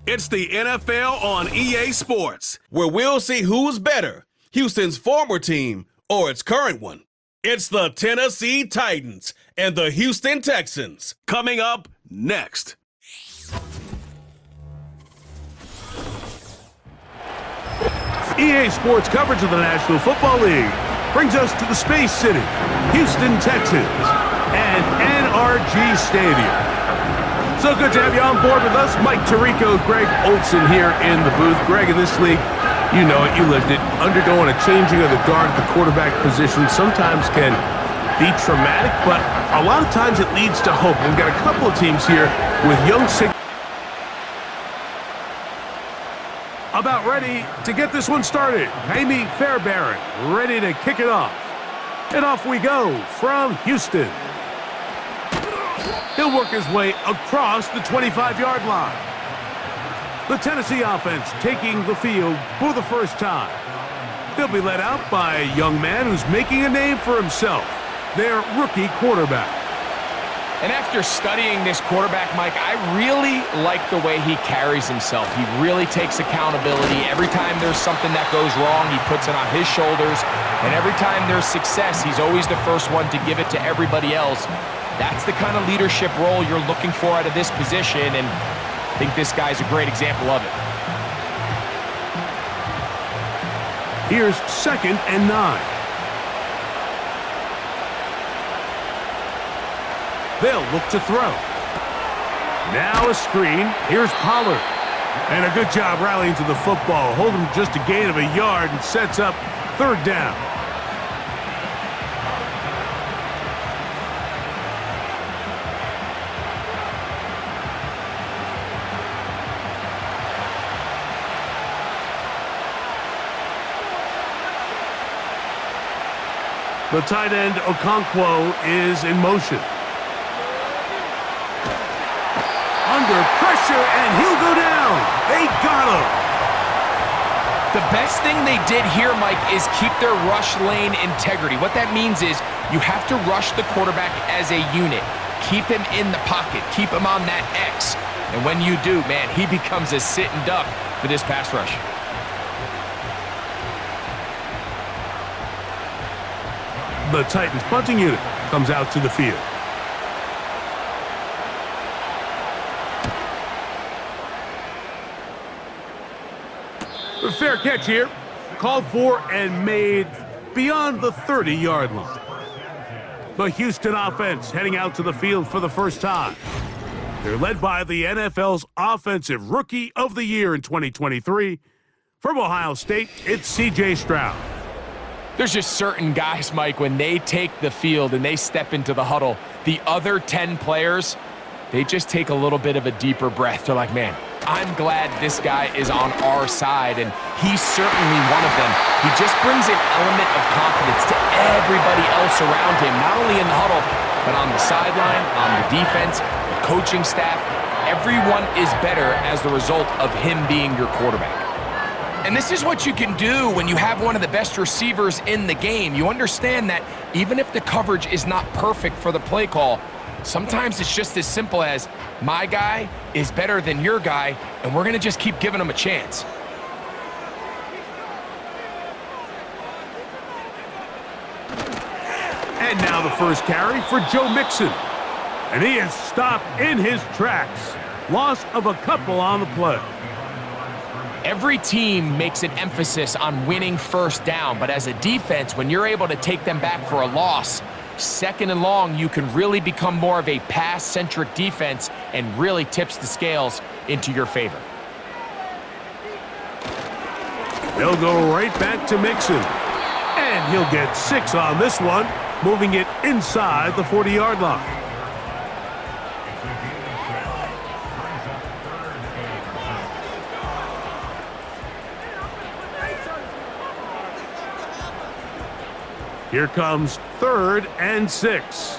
It's the NFL on EA Sports, where we'll see who's better, Houston's former team or its current one. It's the Tennessee Titans and the Houston Texans, coming up next. EA Sports coverage of the National Football League brings us to the Space City, Houston Texans, and NRG Stadium. So good to have you on board with us. Mike Tirico, Greg Olson here in the booth. Greg, in this league, you know it, you lived it. Undergoing a changing of the guard at the quarterback position sometimes can be traumatic, but a lot of times it leads to hope. We've got a couple of teams here with young about ready to get this one started. Jamie Fairbairn ready to kick it off. And off we go from Houston. He'll work his way across the 25-yard line. The Tennessee offense taking the field for the first time. They'll be led out by a young man who's making a name for himself, their rookie quarterback. And after studying this quarterback, Mike, I really like the way he carries himself. He really takes accountability. Every time there's something that goes wrong, he puts it on his shoulders. And every time there's success, he's always the first one to give it to everybody else. That's the kind of leadership role you're looking for out of this position, and I think this guy's a great example of it. Here's 2nd and 9. They'll look to throw. Now a screen. Here's Pollard. And a good job rallying to the football. Holding just a gain of a yard and sets up 3rd down. The tight end, Okonkwo, is in motion. Under pressure, and he'll go down. They got him. The best thing they did here, Mike, is keep their rush lane integrity. What that means is you have to rush the quarterback as a unit. Keep him in the pocket. Keep him on that X. And when you do, man, he becomes a sitting duck for this pass rush. The Titans punting unit comes out to the field. A fair catch here. Called for and made beyond the 30-yard line. The Houston offense heading out to the field for the first time. They're led by the NFL's Offensive Rookie of the Year in 2023. From Ohio State, it's C.J. Stroud. There's just certain guys, Mike, when they take the field and they step into the huddle, the other 10 players, they just take a little bit of a deeper breath. They're like, man, I'm glad this guy is on our side, and he's certainly one of them. He just brings an element of confidence to everybody else around him, not only in the huddle, but on the sideline, on the defense, the coaching staff. Everyone is better as the result of him being your quarterback. And this is what you can do when you have one of the best receivers in the game. You understand that even if the coverage is not perfect for the play call, sometimes it's just as simple as my guy is better than your guy, and we're going to just keep giving him a chance. And now the first carry for Joe Mixon. And he is stopped in his tracks. Loss of a couple on the play. Every team makes an emphasis on winning first down, but as a defense, when you're able to take them back for a loss, 2nd and long, you can really become more of a pass-centric defense and really tips the scales into your favor. They'll go right back to Mixon. And he'll get 6 on this one, moving it inside the 40-yard line. Here comes 3rd and 6.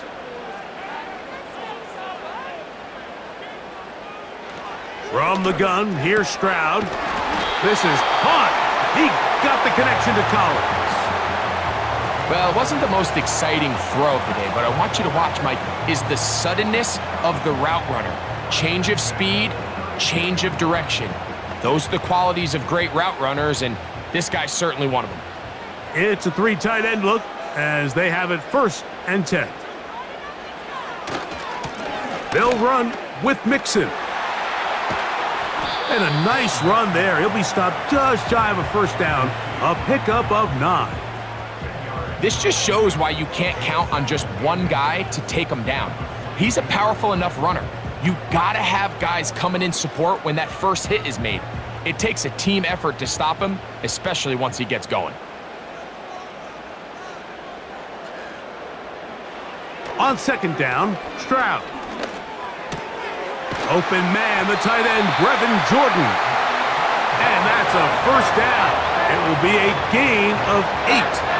From the gun, here's Stroud. This is caught. He got the connection to Collins. Well, it wasn't the most exciting throw of the day, but I want you to watch, Mike, is the suddenness of the route runner. Change of speed, change of direction. Those are the qualities of great route runners, and this guy's certainly one of them. It's a 3 tight end look as they have it 1st and 10. They'll run with Mixon. And a nice run there. He'll be stopped just shy of a 1st down. A pickup of 9. This just shows why you can't count on just one guy to take him down. He's a powerful enough runner. You gotta have guys coming in support when that first hit is made. It takes a team effort to stop him, especially once he gets going. On 2nd down, Stroud. Open man, the tight end, Brevin Jordan. And that's a 1st down. It will be a gain of 8.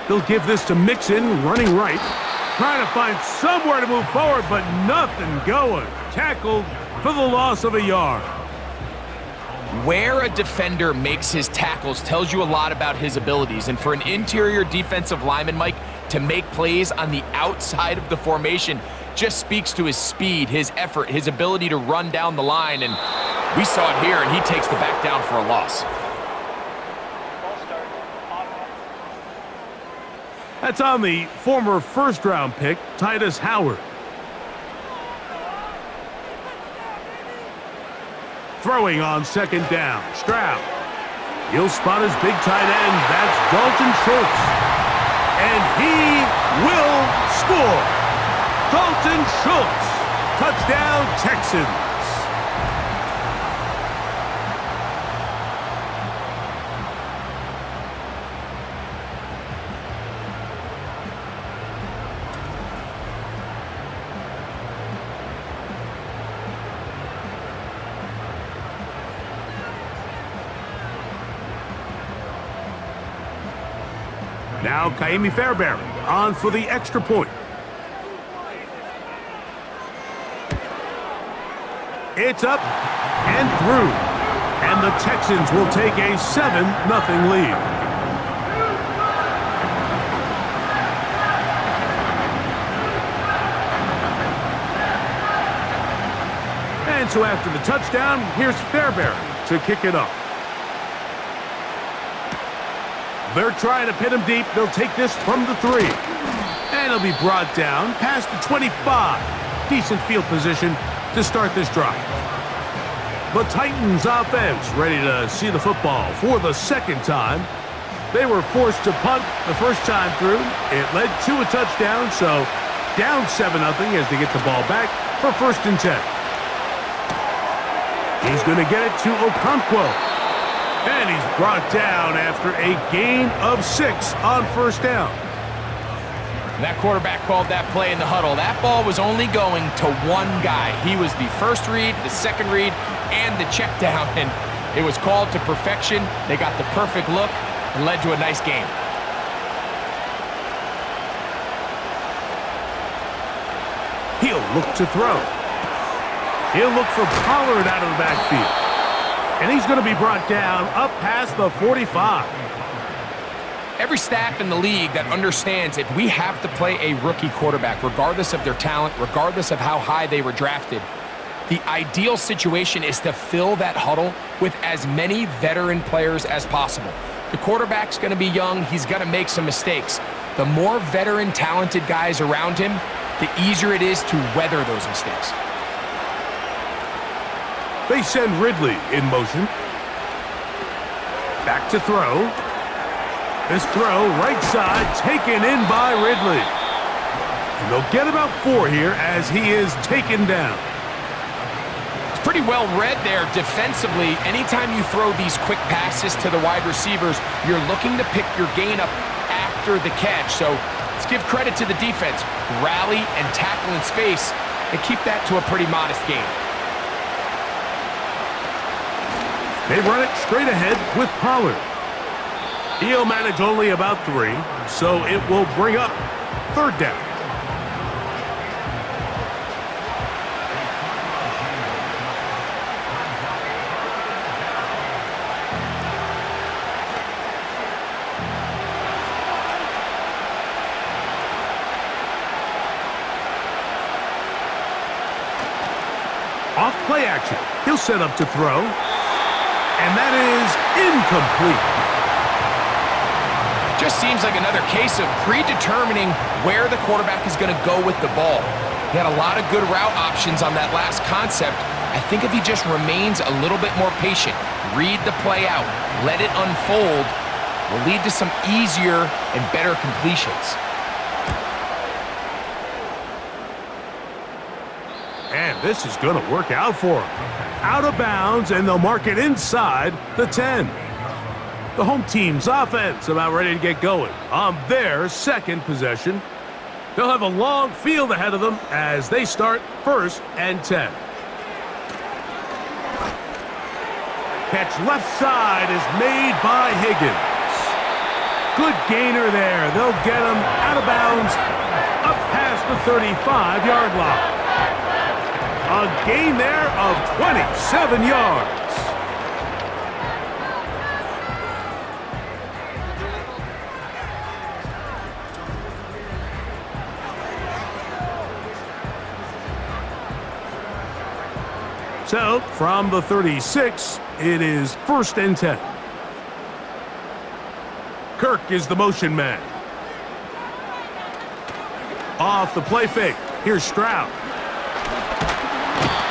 They'll give this to Mixon, running right. Trying to find somewhere to move forward, but nothing going. Tackled for the loss of a yard. Where a defender makes his tackles tells you a lot about his abilities. And for an interior defensive lineman, Mike, to make plays on the outside of the formation just speaks to his speed, his effort, his ability to run down the line. And we saw it here, and he takes the back down for a loss. That's on the former 1st-round pick, Titus Howard. Throwing on 2nd down, Stroud. He'll spot his big tight end. That's Dalton Schultz. And he will score. Dalton Schultz. Touchdown, Texans. Now Kaimi Fairbairn on for the extra point. It's up and through. And the Texans will take a 7-0 lead. And so after the touchdown, here's Fairbairn to kick it off. They're trying to pin him deep. They'll take this from the 3. And he'll be brought down past the 25. Decent field position to start this drive. The Titans offense ready to see the football for the 2nd time. They were forced to punt the first time through. It led to a touchdown, so down 7-0 as they get the ball back for 1st and 10. He's going to get it to Okonkwo. And he's brought down after a gain of 6 on 1st down. That quarterback called that play in the huddle. That ball was only going to one guy. He was the first read, the second read, and the check down. And it was called to perfection. They got the perfect look and led to a nice game. He'll look to throw. He'll look for Pollard out of the backfield. And he's going to be brought down up past the 45. Every staff in the league that understands if we have to play a rookie quarterback, regardless of their talent, regardless of how high they were drafted, the ideal situation is to fill that huddle with as many veteran players as possible. The quarterback's going to be young. He's going to make some mistakes. The more veteran, talented guys around him, the easier it is to weather those mistakes. They send Ridley in motion. Back to throw. This throw, right side, taken in by Ridley. And they'll get about 4 here as he is taken down. It's pretty well read there defensively. Anytime you throw these quick passes to the wide receivers, you're looking to pick your gain up after the catch. So let's give credit to the defense. Rally and tackle in space and keep that to a pretty modest gain. They run it straight ahead with Pollard. He'll manage only about 3, so it will bring up 3rd down. Off play action. He'll set up to throw. And that is incomplete. Just seems like another case of predetermining where the quarterback is going to go with the ball. He had a lot of good route options on that last concept. I think if he just remains a little bit more patient, read the play out, let it unfold, will lead to some easier and better completions. And this is going to work out for him. Out of bounds, and they'll mark it inside the 10. The home team's offense about ready to get going on their second possession. They'll have a long field ahead of them as they start 1st and 10. Catch left side is made by Higgins. Good gainer there. They'll get him out of bounds up past the 35-yard line. A gain there of 27 yards. So, from the 36, it is 1st and 10. Kirk is the motion man. Off the play fake. Here's Stroud.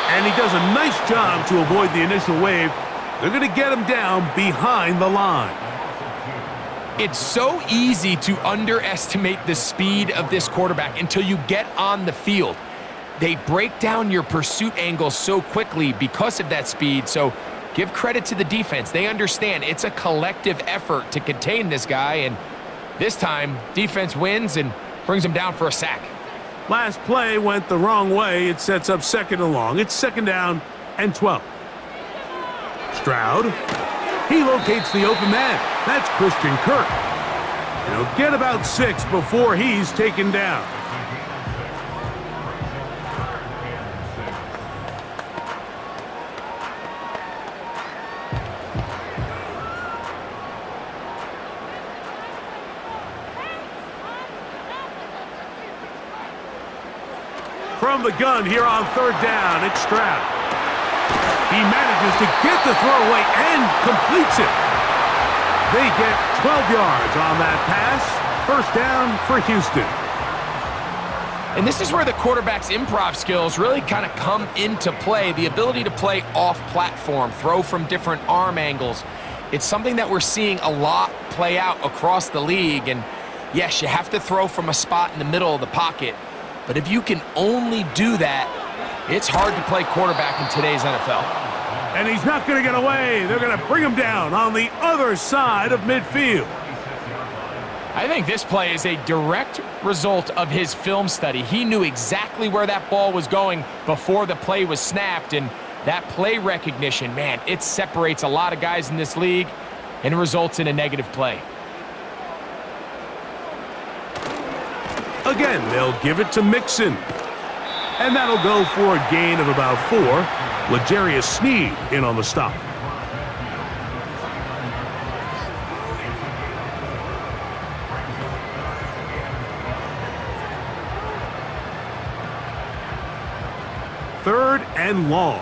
And he does a nice job to avoid the initial wave. They're going to get him down behind the line. It's so easy to underestimate the speed of this quarterback until you get on the field. They break down your pursuit angles so quickly because of that speed, so give credit to the defense. They understand it's a collective effort to contain this guy, and this time, defense wins and brings him down for a sack. Last play went the wrong way. It sets up 2nd and long. It's 2nd down and 12. Stroud. He locates the open man. That's Christian Kirk. And he'll get about 6 before he's taken down. From the gun here on 3rd down, it's Stroud. He manages to get the throw away and completes it. They get 12 yards on that pass. 1st down for Houston. And this is where the quarterback's improv skills really kind of come into play. The ability to play off-platform, throw from different arm angles. It's something that we're seeing a lot play out across the league. And yes, you have to throw from a spot in the middle of the pocket. But if you can only do that, it's hard to play quarterback in today's NFL. And he's not going to get away. They're going to bring him down on the other side of midfield. I think this play is a direct result of his film study. He knew exactly where that ball was going before the play was snapped, and that play recognition, man, it separates a lot of guys in this league and results in a negative play. Again, they'll give it to Mixon. And that'll go for a gain of about 4. L'Jarius Sneed in on the stop. Third and long.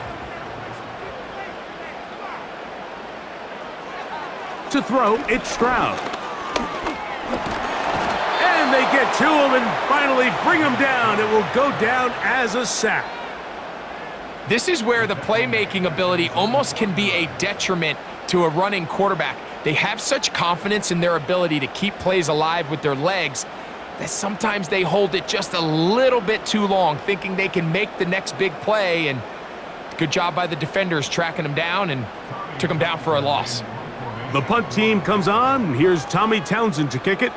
To throw, it's Stroud. And they get to him and finally bring him down. It will go down as a sack. This is where the playmaking ability almost can be a detriment to a running quarterback. They have such confidence in their ability to keep plays alive with their legs that sometimes they hold it just a little bit too long, thinking they can make the next big play. And good job by the defenders tracking him down and took him down for a loss. The punt team comes on. Here's Tommy Townsend to kick it.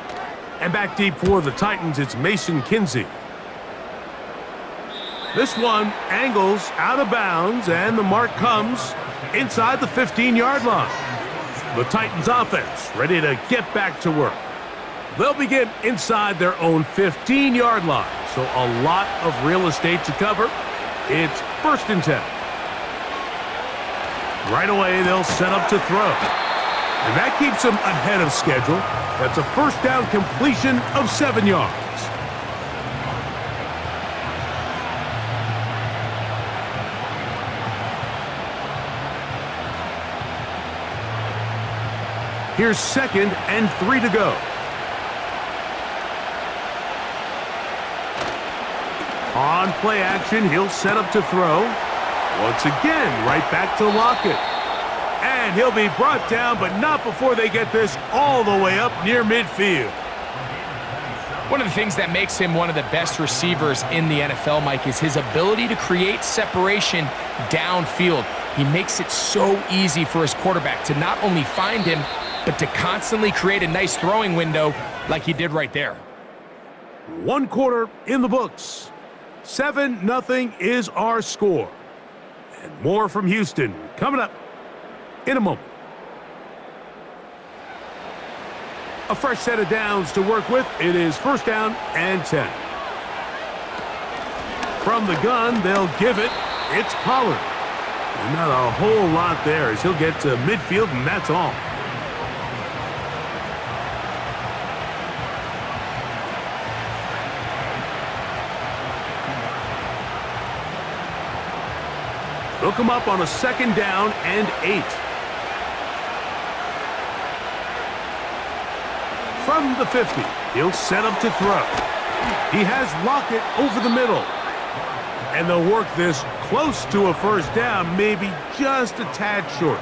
And back deep for the Titans, it's Mason Kinsey. This one angles out of bounds, and the mark comes inside the 15-yard line. The Titans offense ready to get back to work. They'll begin inside their own 15-yard line, so a lot of real estate to cover. It's 1st and 10. Right away, they'll set up to throw. And that keeps them ahead of schedule. That's a 1st down completion of 7 yards. Here's 2nd and 3 to go. On play action, he'll set up to throw. Once again, right back to Lockett. And he'll be brought down, but not before they get this all the way up near midfield. One of the things that makes him one of the best receivers in the NFL, Mike, is his ability to create separation downfield. He makes it so easy for his quarterback to not only find him, but to constantly create a nice throwing window like he did right there. 1 quarter in the books. 7-0 is our score. And more from Houston coming up in a moment. A fresh set of downs to work with. It is 1st down and 10. From the gun, they'll give it. It's Pollard. And not a whole lot there as he'll get to midfield, and that's all. They'll come up on a 2nd down and 8. From the 50, he'll set up to throw. He has Lockett over the middle. And they'll work this close to a 1st down, maybe just a tad short.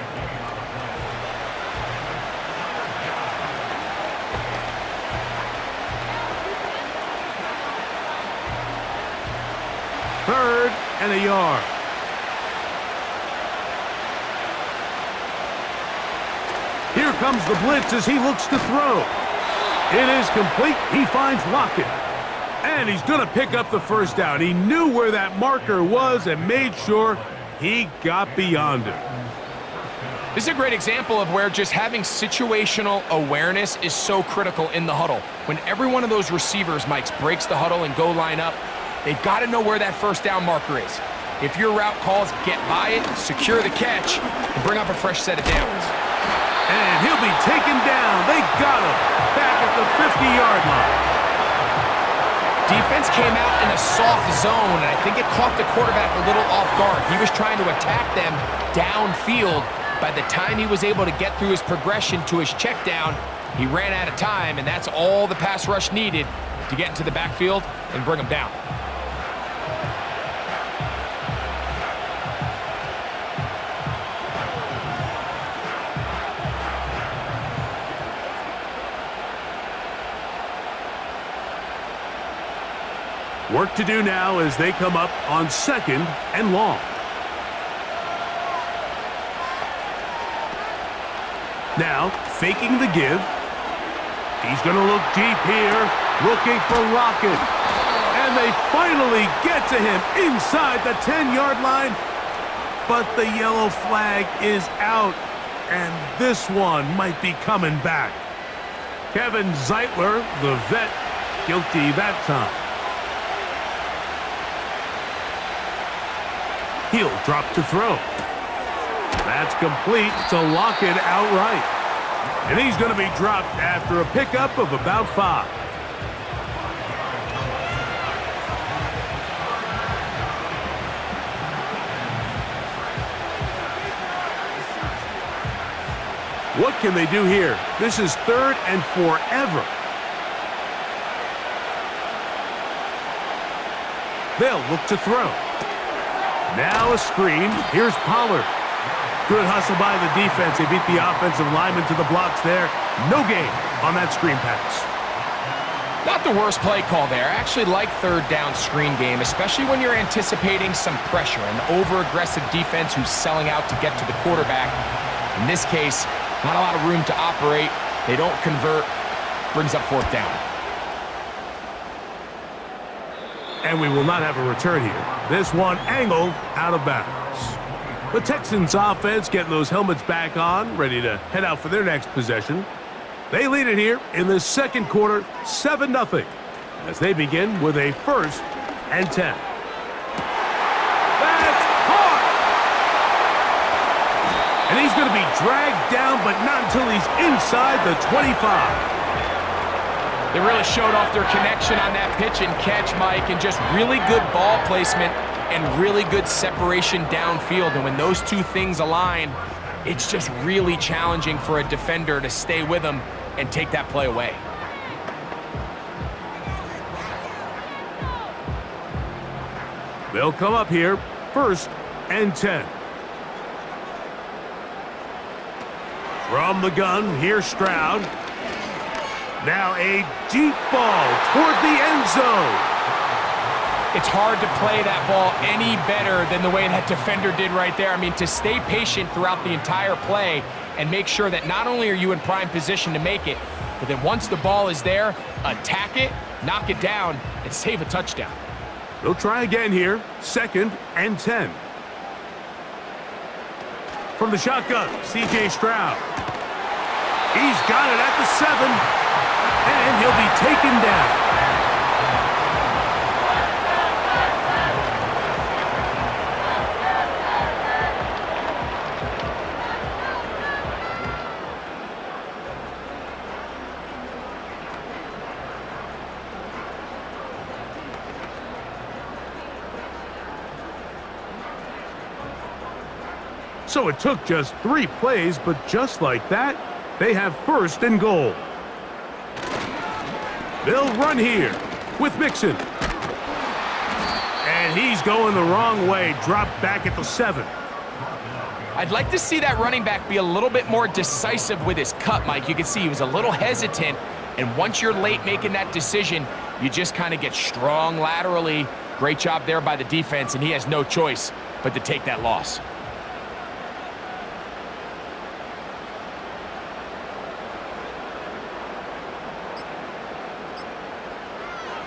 Third and a yard. Here comes the blitz as he looks to throw. It is complete. He finds Lockett. And he's going to pick up the 1st down. He knew where that marker was and made sure he got beyond it. This is a great example of where just having situational awareness is so critical in the huddle. When every one of those receivers, Mike, breaks the huddle and go line up, they've got to know where that 1st down marker is. If your route calls, get by it, secure the catch, and bring up a fresh set of downs. And he'll be taken down. They got him back at the 50-yard line. Defense came out in a soft zone, and I think it caught the quarterback a little off guard. He was trying to attack them downfield. By the time he was able to get through his progression to his check down, he ran out of time, and that's all the pass rush needed to get into the backfield and bring him down. Work to do now as they come up on 2nd and long. Now, faking the give. He's going to look deep here, looking for Lockett. And they finally get to him inside the 10-yard line. But the yellow flag is out, and this one might be coming back. Kevin Zeitler, the vet, guilty that time. He'll drop to throw. That's complete to Lockett outright. And he's going to be dropped after a pickup of about 5. What can they do here? This is 3rd and forever. They'll look to throw. Now a screen. Here's Pollard. Good hustle by the defense. They beat the offensive lineman to the blocks there. No gain on that screen pass. Not the worst play call there. I actually like 3rd down screen game, especially when you're anticipating some pressure. An over-aggressive defense who's selling out to get to the quarterback. In this case, not a lot of room to operate. They don't convert. Brings up 4th down. And we will not have a return here. This one angled out of bounds. The Texans offense getting those helmets back on, ready to head out for their next possession. They lead it here in the 2nd quarter, 7-0, as they begin with a 1st and 10. That's caught! And he's going to be dragged down, but not until he's inside the 25. They really showed off their connection on that pitch and catch, Mike, and just really good ball placement and really good separation downfield. And when those two things align, It's just really challenging for a defender to stay with him and take that play away. They'll come up here, 1st and 10. From the gun, here's Stroud. Now a deep ball toward the end zone. It's hard to play that ball any better than the way that defender did right there. I mean, to stay patient throughout the entire play and make sure that not only are you in prime position to make it, but then once the ball is there, attack it, knock it down, and save a touchdown. They'll try again here, 2nd and 10. From the shotgun, C.J. Stroud. He's got it at the 7, and he'll be taken down. So it took just 3 plays, but just like that, they have 1st and goal. They'll run here with Mixon. And he's going the wrong way, dropped back at the 7. I'd like to see that running back be a little bit more decisive with his cut, Mike. You can see he was a little hesitant, and once you're late making that decision, you just kind of get strong laterally. Great job there by the defense, and he has no choice but to take that loss.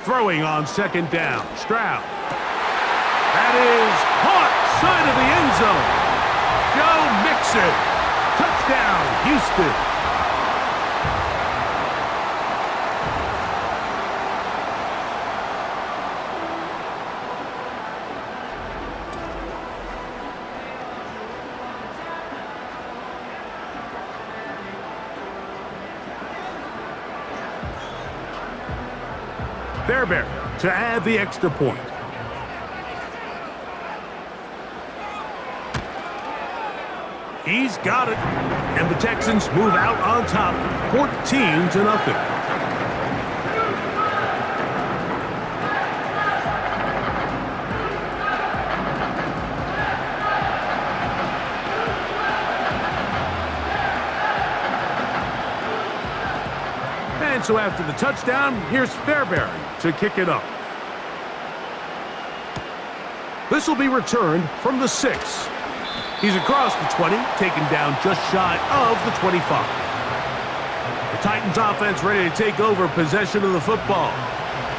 Throwing on 2nd down, Stroud. That is caught, side of the end zone. Joe Mixon. Touchdown, Houston. Fairbairn to add the extra point. He's got it. And the Texans move out on top, 14-0. And so after the touchdown, here's Fairbairn to kick it off. This will be returned from the 6. He's across the 20, taken down just shy of the 25. The Titans offense ready to take over possession of the football.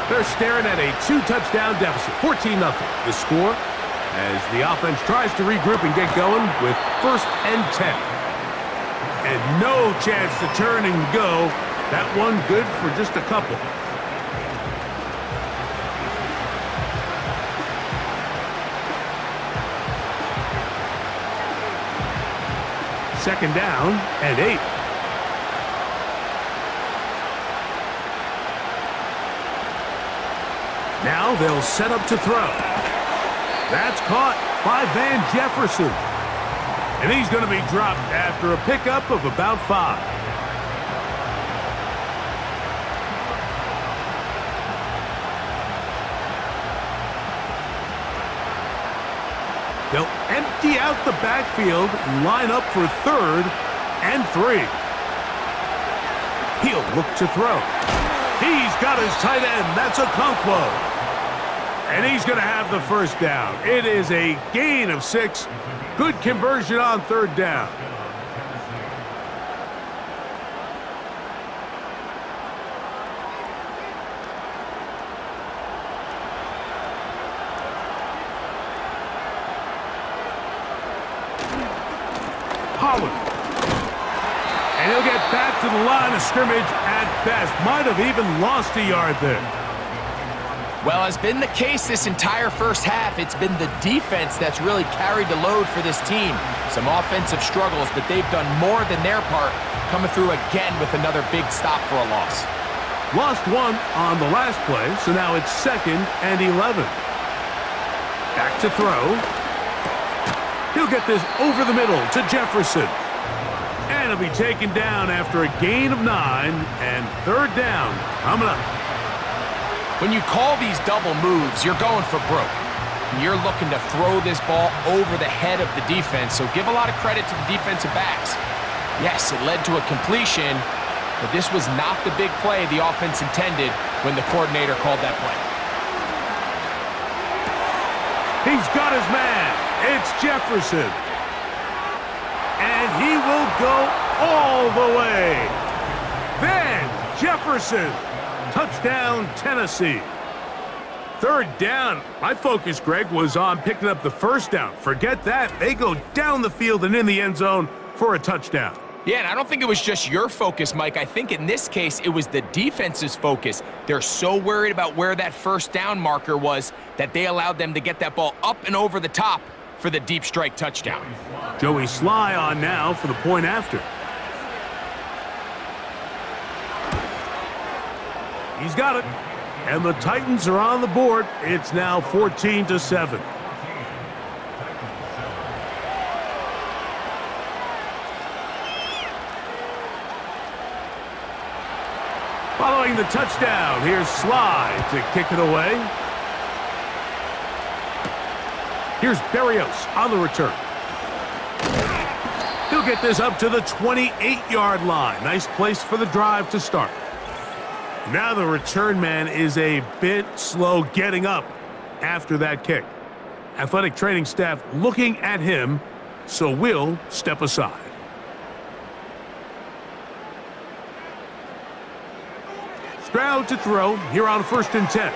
They're staring at a 2-touchdown deficit, 14-0. The score as the offense tries to regroup and get going with 1st and 10. And no chance to turn and go. That one good for just a couple. Second down and 8. Now they'll set up to throw. That's caught by Van Jefferson. And he's going to be dropped after a pickup of about 5. They'll empty out the backfield, line up for 3rd and 3. He'll look to throw. He's got his tight end. That's Okonkwo. And he's going to have the 1st down. It is a gain of 6. Good conversion on 3rd down. And he'll get back to the line of scrimmage at best. Might have even lost a yard there. Well, as been the case this entire first half, it's been the defense that's really carried the load for this team. Some offensive struggles, but they've done more than their part, coming through again with another big stop for a loss. Lost 1 on the last play, so now it's 2nd and 11. Back to throw. He'll get this over the middle to Jefferson. going to be taken down after a gain of 9 and third down coming up. When you call these double moves, you're going for broke. You're looking to throw this ball over the head of the defense, so give a lot of credit to the defensive backs. Yes, it led to a completion, but this was not the big play the offense intended when the coordinator called that play. He's got his man. It's Jefferson. And he will go all the way. Then Jefferson. Touchdown, Tennessee. Third down. My focus, Greg, was on picking up the first down. Forget that. They go down the field and in the end zone for a touchdown. Yeah, and I don't think it was just your focus, Mike. I think in this case, it was the defense's focus. They're so worried about where that first down marker was that they allowed them to get that ball up and over the top for the deep strike touchdown. Joey Sly on now for the point after. He's got it. And the Titans are on the board. It's now 14-7. Following the touchdown, here's Sly to kick it away. Here's Berrios on the return. He'll get this up to the 28-yard line. Nice place for the drive to start. Now the return man is a bit slow getting up after that kick. Athletic training staff looking at him, so we'll step aside. Stroud to throw here on 1st and 10.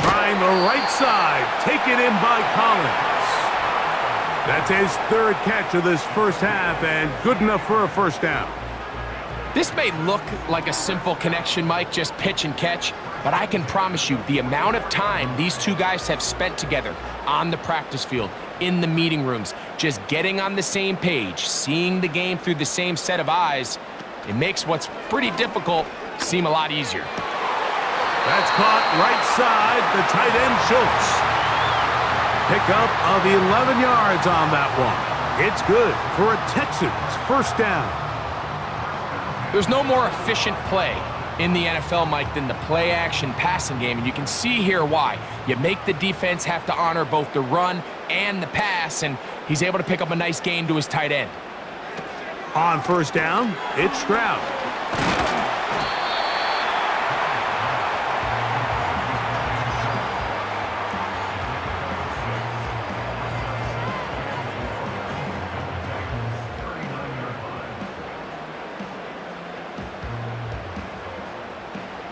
Trying the right side, taken in by Collins. That's his third catch of this first half and good enough for a first down. This may look like a simple connection, Mike, just pitch and catch, but I can promise you the amount of time these two guys have spent together on the practice field, in the meeting rooms, just getting on the same page, seeing the game through the same set of eyes, it makes what's pretty difficult seem a lot easier. That's caught right side, the tight end Schultz. Pickup of 11 yards on that one. It's good for a Texans first down. There's no more efficient play in the NFL, Mike, than the play-action passing game, and you can see here why. You make the defense have to honor both the run and the pass, and he's able to pick up a nice gain to his tight end. On first down, it's Stroud.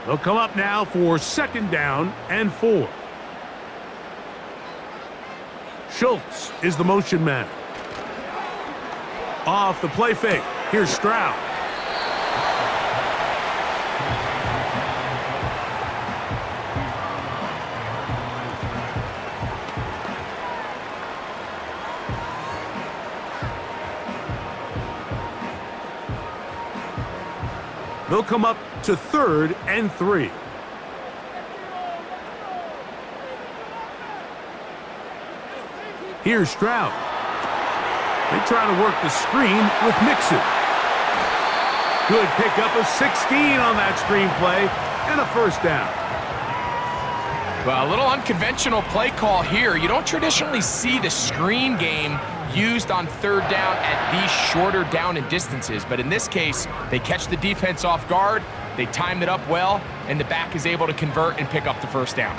They'll come up now for 2nd down and 4. Schultz is the motion man. Off the play fake. Here's Stroud. They'll come up to 3rd and 3. Here's Stroud. They try to work the screen with Mixon. Good pickup of 16 on that screen play and a first down. Well, a little unconventional play call here. You don't traditionally see the screen game used on 3rd down at these shorter down and distances, but in this case, they catch the defense off guard, they timed it up well, and the back is able to convert and pick up the first down.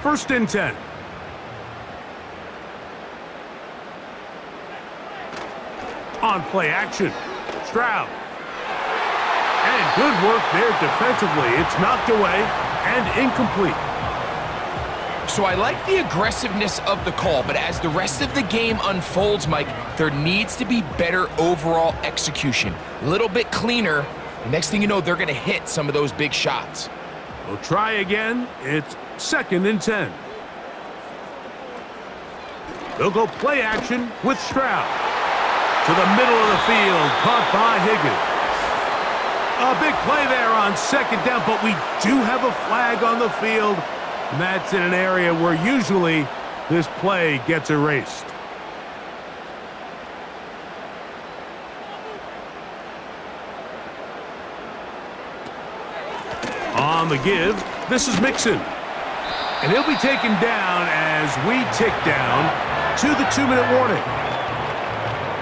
1st and 10. On play action, Stroud. And good work there defensively. It's knocked away and incomplete. So I like the aggressiveness of the call, but as the rest of the game unfolds, Mike, there needs to be better overall execution. A little bit cleaner. The next thing you know, they're going to hit some of those big shots. We'll try again. It's 2nd and 10. They'll go play action with Stroud. To the middle of the field, caught by Higgins. A big play there on 2nd down, but we do have a flag on the field. And that's in an area where usually this play gets erased. On the give, this is Mixon. And he'll be taken down as we tick down to the 2-minute warning.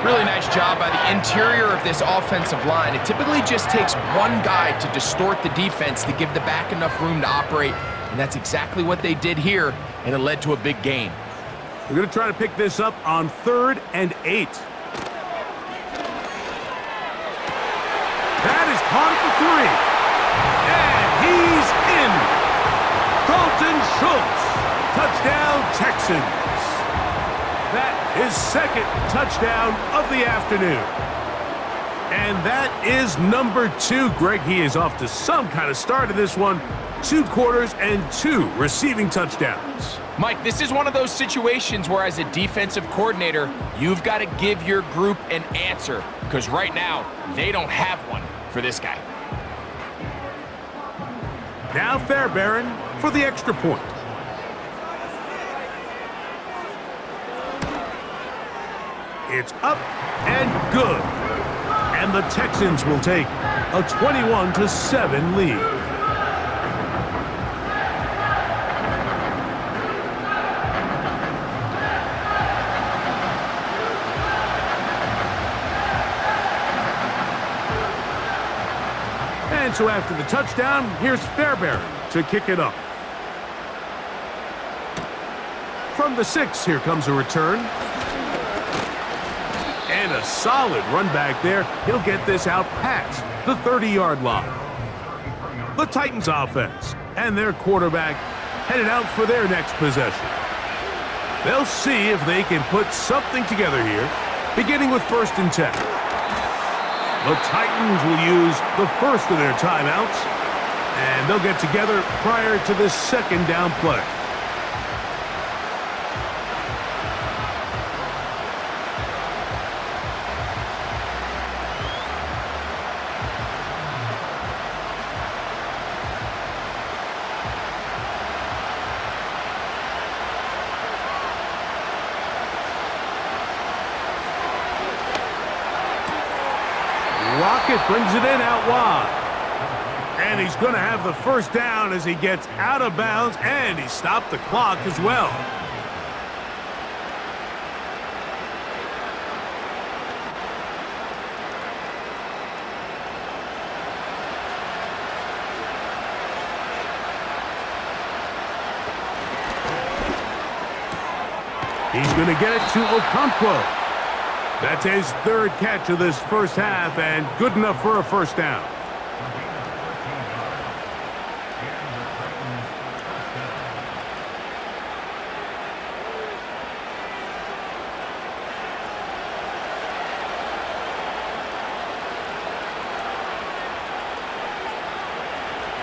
Really nice job by the interior of this offensive line. It typically just takes one guy to distort the defense to give the back enough room to operate, and that's exactly what they did here, and it led to a big gain. We're going to try to pick this up on 3rd and 8. That is caught at the 3. And he's in. Dalton Schultz. Touchdown, Texans. That is 2nd touchdown of the afternoon. And that is number 2. Greg, he is off to some kind of start in this one. 2 quarters and 2 receiving touchdowns. Mike, this is one of those situations where as a defensive coordinator, you've got to give your group an answer, because right now, they don't have one for this guy. Now Fairbairn for the extra point. It's up and good. And the Texans will take a 21-7 lead. And so after the touchdown, here's Fairbairn to kick it up. From the 6, here comes a return. And a solid run back there. He'll get this out past the 30-yard line. The Titans offense and their quarterback headed out for their next possession. They'll see if they can put something together here, beginning with 1st and 10. The Titans will use the first of their timeouts, and they'll get together prior to this 2nd down play. Rocket brings it in out wide. And he's going to have the 1st down as he gets out of bounds, and he stopped the clock as well. He's going to get it to Okonkwo. That's his 3rd catch of this first half, and good enough for a 1st down.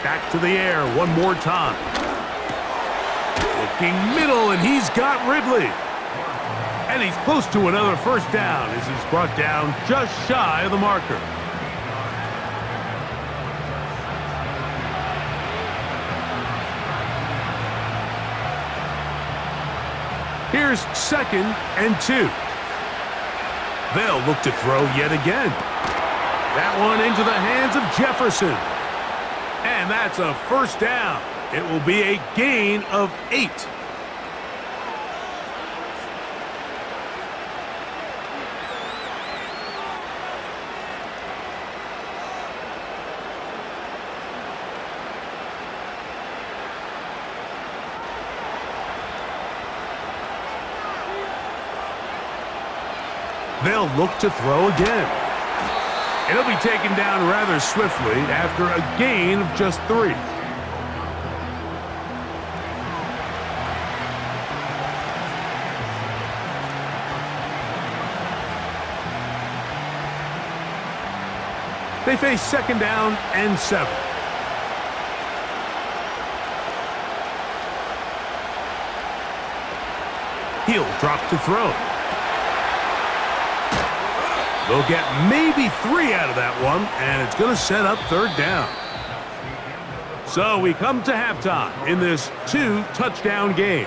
Back to the air one more time. Looking middle, and he's got Ridley. And he's close to another 1st down as he's brought down just shy of the marker. Here's 2nd and 2. They'll look to throw yet again. That one into the hands of Jefferson. And that's a 1st down. It will be a gain of 8. They'll look to throw again. It'll be taken down rather swiftly after a gain of just 3. They face 2nd down and 7. He'll drop to throw. They'll get maybe 3 out of that one, and it's going to set up 3rd down. So we come to halftime in this 2-touchdown game,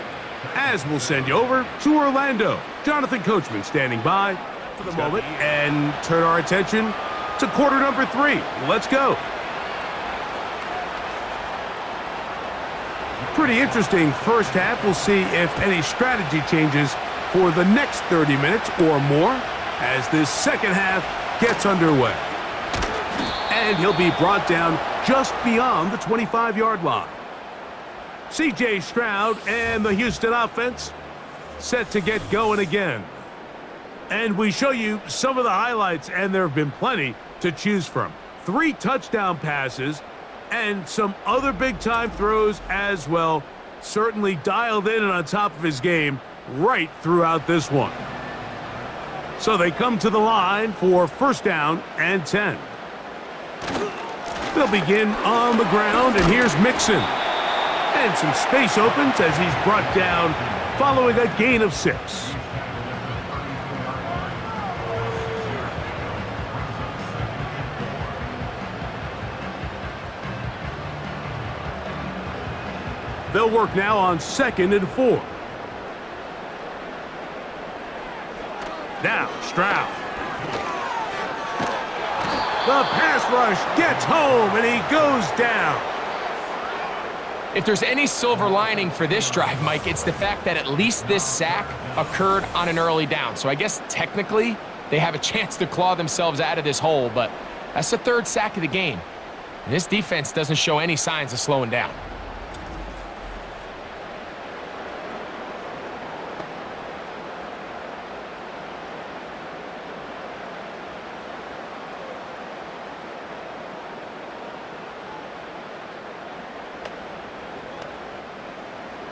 as we'll send you over to Orlando. Jonathan Coachman standing by for the moment, and turn our attention to quarter number 3. Let's go. pretty interesting first half. We'll see if any strategy changes for the next 30 minutes or more as this second half gets underway. And he'll be brought down just beyond the 25-yard line. C.J. Stroud and the Houston offense set to get going again. And we show you some of the highlights, and there have been plenty to choose from. 3 touchdown passes and some other big-time throws as well. Certainly dialed in and on top of his game right throughout this one. So they come to the line for first down and 10. They'll begin on the ground, and here's Mixon. And some space opens as he's brought down following a gain of 6. They'll work now on 2nd and 4. Now, Stroud. The pass rush gets home, and he goes down. If there's any silver lining for this drive, Mike, it's the fact that at least this sack occurred on an early down. So I guess technically they have a chance to claw themselves out of this hole, but that's the 3rd sack of the game. And this defense doesn't show any signs of slowing down.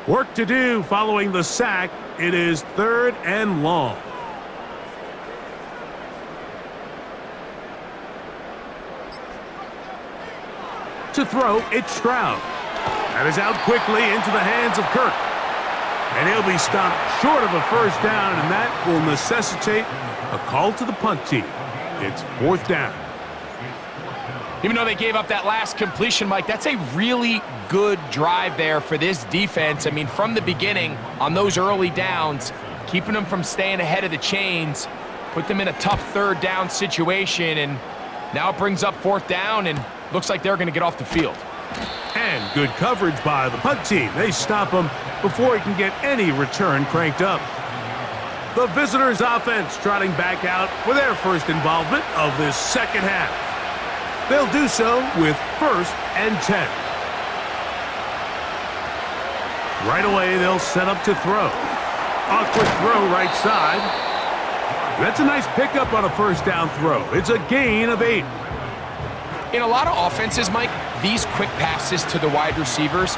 Work to do following the sack. It is 3rd and long. To throw, it's Stroud. That is out quickly into the hands of Kirk. And he'll be stopped short of a first down, and that will necessitate a call to the punt team. It's 4th down. Even though they gave up that last completion, Mike, that's a really good drive there for this defense. I mean, from the beginning, on those early downs, keeping them from staying ahead of the chains, put them in a tough 3rd down situation, and now it brings up 4th down, and looks like they're going to get off the field. And good coverage by the punt team. They stop him before he can get any return cranked up. The visitors' offense trotting back out for their first involvement of this second half. They'll do so with 1st and 10. Right away, they'll set up to throw. Awkward throw right side. That's a nice pickup on a first down throw. It's a gain of 8. In a lot of offenses, Mike, these quick passes to the wide receivers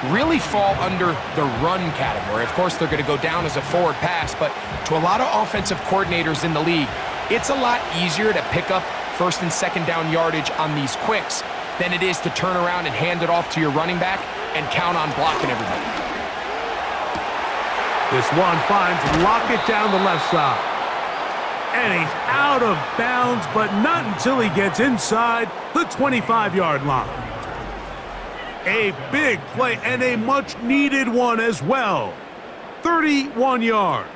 really fall under the run category. Of course, they're going to go down as a forward pass, but to a lot of offensive coordinators in the league, it's a lot easier to pick up 1st and 2nd down yardage on these quicks than it is to turn around and hand it off to your running back and count on blocking everybody. This one finds Lockett down the left side. And he's out of bounds, but not until he gets inside the 25-yard line. A big play and a much-needed one as well. 31 yards.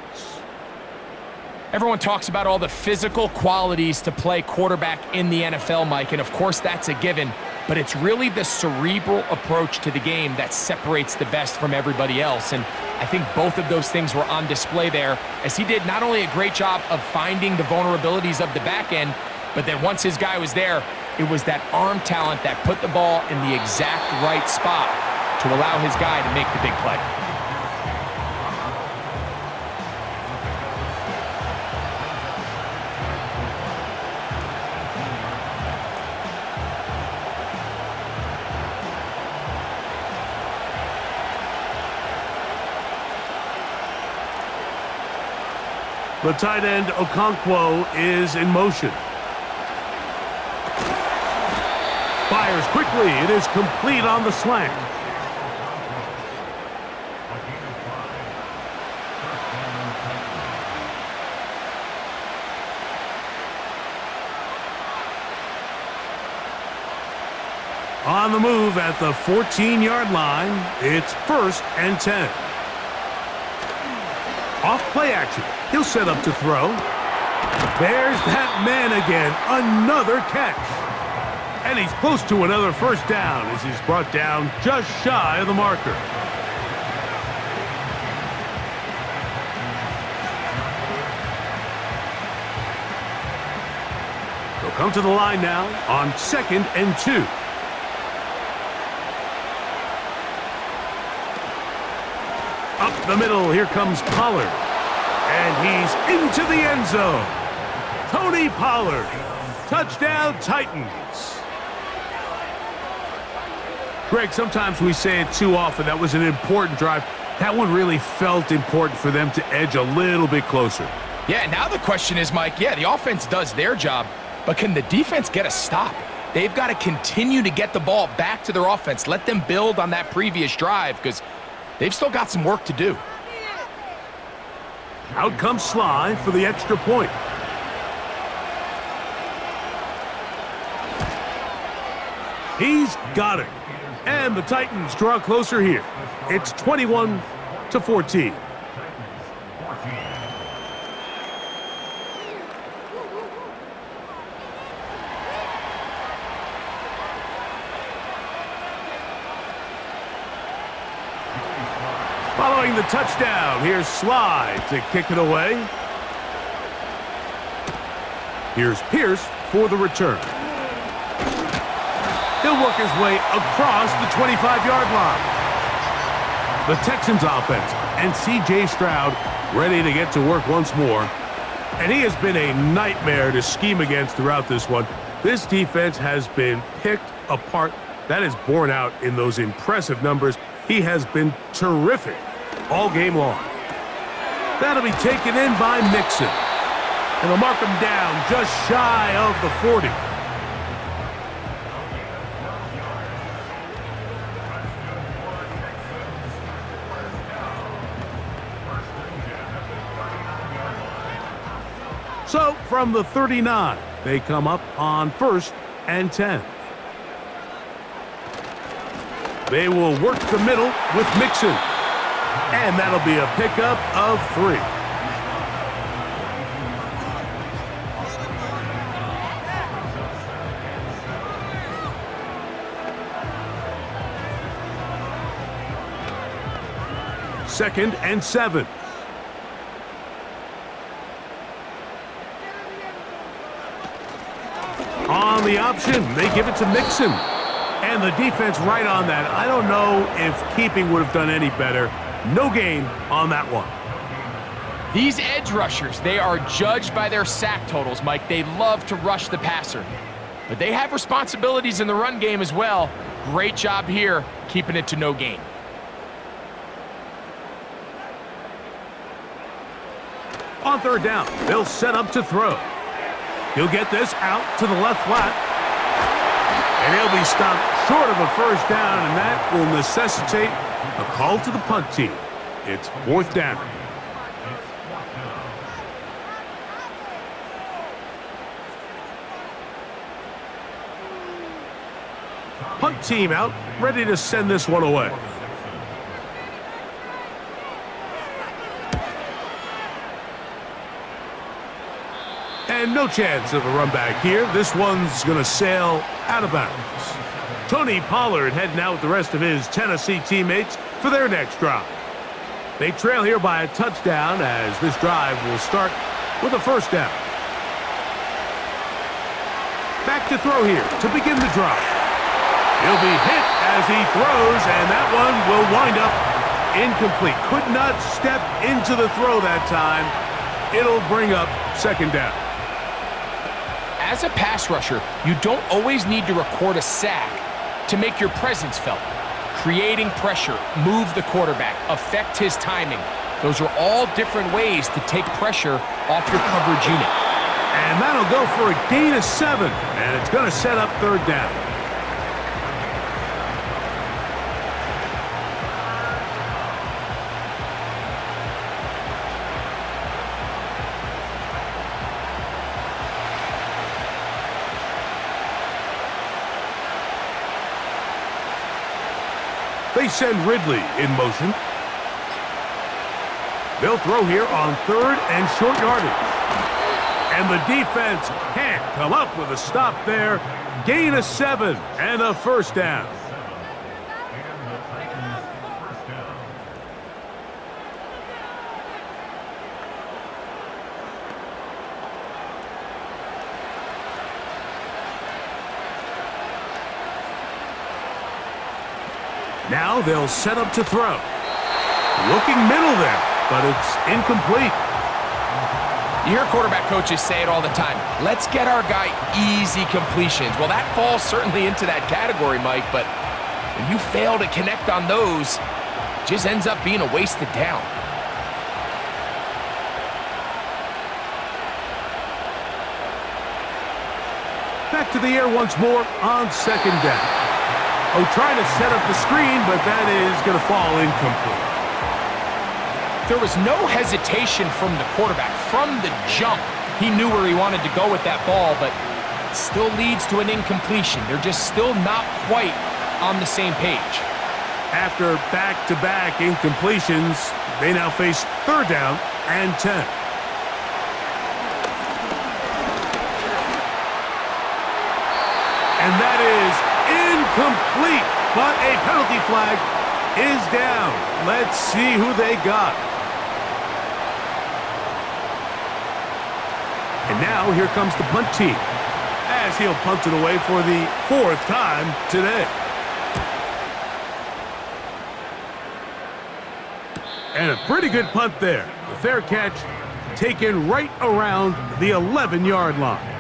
Everyone talks about all the physical qualities to play quarterback in the NFL, Mike, and of course that's a given, but it's really the cerebral approach to the game that separates the best from everybody else, and I think both of those things were on display there, as he did not only a great job of finding the vulnerabilities of the back end, but then once his guy was there, it was that arm talent that put the ball in the exact right spot to allow his guy to make the big play. The tight end, Okonkwo, is in motion. Fires quickly. It is complete on the slant. On the move at the 14-yard line, it's 1st and 10. Off play action. He'll set up to throw. There's that man again. Another catch. And he's close to another first down as he's brought down just shy of the marker. come to the line now on 2nd and 2. Up the middle, here comes Pollard. And he's into the end zone. Tony Pollard. Touchdown, Titans. Greg, sometimes we say it too often. That was an important drive. That one really felt important for them to edge a little bit closer. Yeah, now the question is, Mike, yeah, the offense does their job, but can the defense get a stop? They've got to continue to get the ball back to their offense. Let them build on that previous drive because they've still got some work to do. Out comes Sly for the extra point. He's got it. And the Titans draw closer here. It's 21-14. Following the touchdown, here's Sly to kick it away. Here's Pierce for the return. He'll work his way across the 25-yard line. The Texans offense and C.J. Stroud ready to get to work once more. And he has been a nightmare to scheme against throughout this one. This defense has been picked apart. That is borne out in those impressive numbers. He has been terrific all game long. That'll be taken in by Mixon. And they'll mark him down just shy of the 40. So, from the 39, they come up on 1st and 10. They will work the middle with Mixon. And that'll be a pickup of 3. Second and 7. On the option, they give it to Mixon. And the defense right on that. I don't know if keeping would have done any better. No gain on that one. These edge rushers, they are judged by their sack totals, Mike. They love to rush the passer. But they have responsibilities in the run game as well. Great job here, keeping it to no gain. On 3rd down, they'll set up to throw. He'll get this out to the left flat. And he'll be stopped short of a 1st down, and that will necessitate a call to the punt team. It's 4th down. Punt team out, ready to send this one away. And no chance of a run back here. This one's going to sail out of bounds. Tony Pollard heading out with the rest of his Tennessee teammates for their next drive. They trail here by a touchdown as this drive will start with a 1st down. Back to throw here to begin the drive. He'll be hit as he throws, and that one will wind up incomplete. Could not step into the throw that time. It'll bring up 2nd down. As a pass rusher, you don't always need to record a sack to make your presence felt. Creating pressure, move the quarterback, affect his timing. Those are all different ways to take pressure off your coverage unit. And that'll go for a gain of 7, and it's going to set up 3rd down. They send Ridley in motion. They'll throw here on 3rd and short yardage. And the defense can't come up with a stop there. Gain of 7 and a 1st down. Now they'll set up to throw. Looking middle there, but it's incomplete. You hear quarterback coaches say it all the time. Let's get our guy easy completions. Well, that falls certainly into that category, Mike, but when you fail to connect on those, it just ends up being a wasted down. Back to the air once more on second down. Oh, trying to set up the screen, but that is going to fall incomplete. There was no hesitation from the quarterback. From the jump, he knew where he wanted to go with that ball, but it still leads to an incompletion. They're just still not quite on the same page. After back-to-back incompletions, they now face third down and 10. And that is incomplete, but a penalty flag is down. Let's see who they got. And now here comes the punt team, as he'll punt it away for the fourth time today. And a pretty good punt there. The fair catch taken right around the 11-yard line.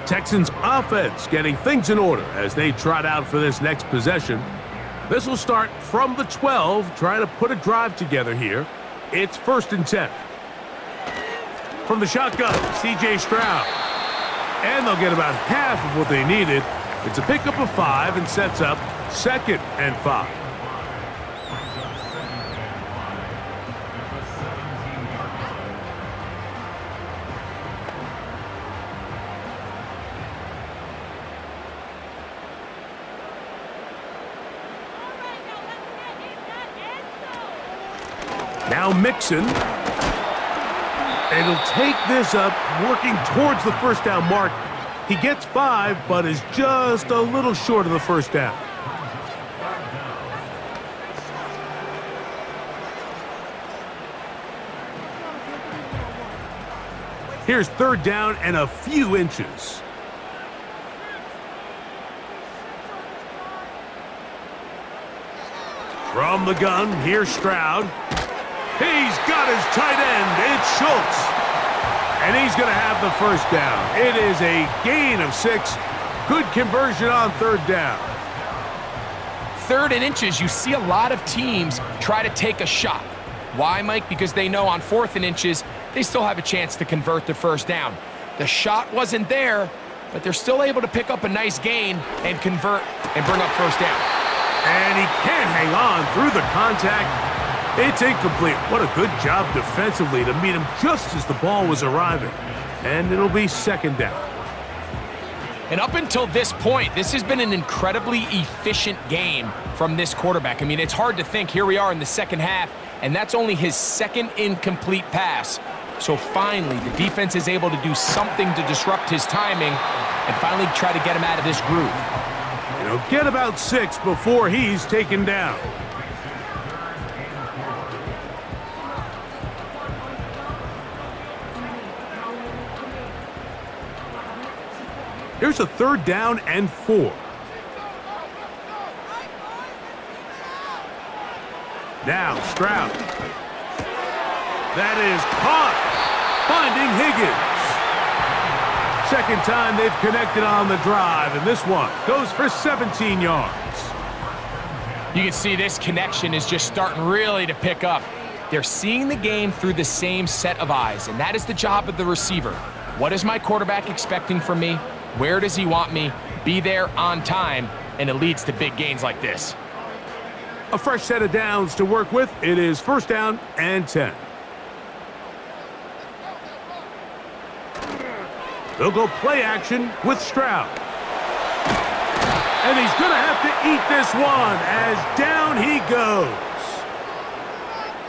Texans offense getting things in order as they trot out for this next possession. This will start from the 12, trying to put a drive together here. It's 1st and 10. From the shotgun, C.J. Stroud. And they'll get about half of what they needed. It's a pickup of 5 and sets up 2nd and 5. Now Mixon. And he'll take this up, working towards the first down mark. He gets 5, but is just a little short of the first down. Here's third down and a few inches. From the gun, here's Stroud. He's got his tight end. It's Schultz. And he's going to have the first down. It is a gain of 6. Good conversion on third down. 3rd and inches, you see a lot of teams try to take a shot. Why, Mike? Because they know on 4th and inches, they still have a chance to convert the first down. The shot wasn't there, but they're still able to pick up a nice gain and convert and bring up first down. And he can't hang on through the contact. It's incomplete. What a good job defensively to meet him just as the ball was arriving. And it'll be 2nd down. And up until this point, this has been an incredibly efficient game from this quarterback. I mean, it's hard to think. Here we are in the second half, and that's only his 2nd incomplete pass. So finally, the defense is able to do something to disrupt his timing and finally try to get him out of this groove. He'll get about 6 before he's taken down. Here's a 3rd down and 4. Now Stroud. That is caught. Finding Higgins. 2nd time they've connected on the drive, and this one goes for 17 yards. You can see this connection is just starting really to pick up. They're seeing the game through the same set of eyes, and that is the job of the receiver. What is my quarterback expecting from me? Where does he want me? Be there on time, and it leads to big gains like this. A fresh set of downs to work with. It is 1st down and 10. They'll go play action with Stroud. And he's going to have to eat this one as down he goes.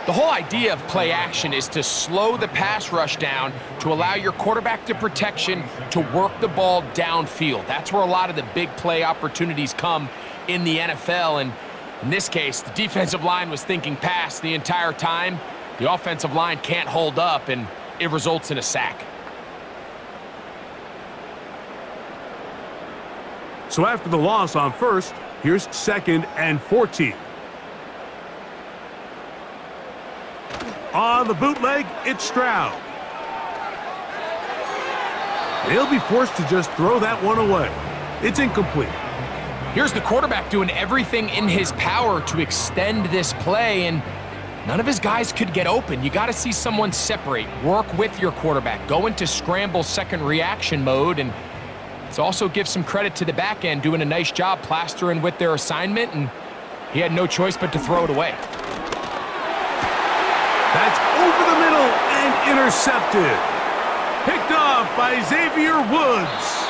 The whole idea of play action is to slow the pass rush down to allow your quarterback to protection to work the ball downfield. That's where a lot of the big play opportunities come in the NFL. And in this case, the defensive line was thinking pass the entire time. The offensive line can't hold up, and it results in a sack. So after the loss on 1st, Here's 2nd and 14. On the bootleg, it's Stroud. He'll be forced to just throw that one away. It's incomplete. Here's the quarterback doing everything in his power to extend this play, and none of his guys could get open. You got to see someone separate, work with your quarterback, go into scramble second reaction mode, and let's also give some credit to the back end doing a nice job plastering with their assignment, and he had no choice but to throw it away. That's over the middle and intercepted. Picked off by Xavier Woods.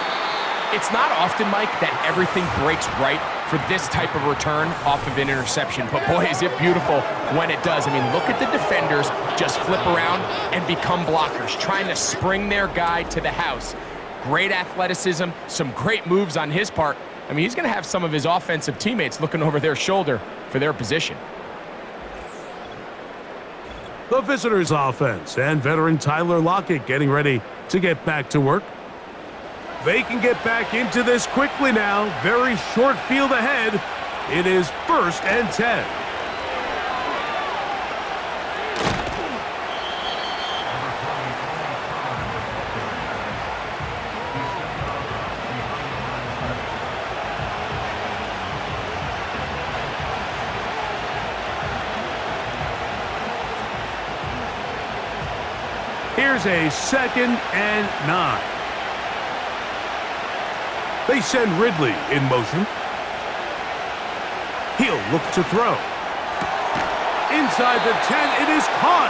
It's not often, Mike, that everything breaks right for this type of return off of an interception, but boy, is it beautiful when it does. I mean, look at the defenders just flip around and become blockers, trying to spring their guy to the house. Great athleticism, some great moves on his part. I mean, he's going to have some of his offensive teammates looking over their shoulder for their position. The visitors' offense and veteran Tyler Lockett getting ready to get back to work. They can get back into this quickly now. Very short field ahead. It is 1st and 10. Here's a 2nd and 9. They send Ridley in motion. He'll look to throw. Inside the 10, it is caught.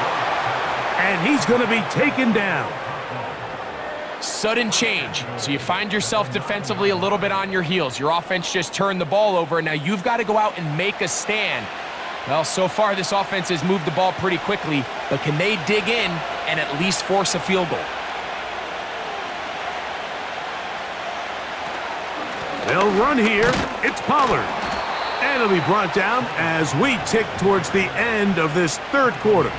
And he's going to be taken down. Sudden change. So you find yourself defensively a little bit on your heels. Your offense just turned the ball over. Now you've got to go out and make a stand. Well, so far this offense has moved the ball pretty quickly, but can they dig in and at least force a field goal? They'll run here. It's Pollard. And it'll be brought down as we tick towards the end of this 3rd quarter.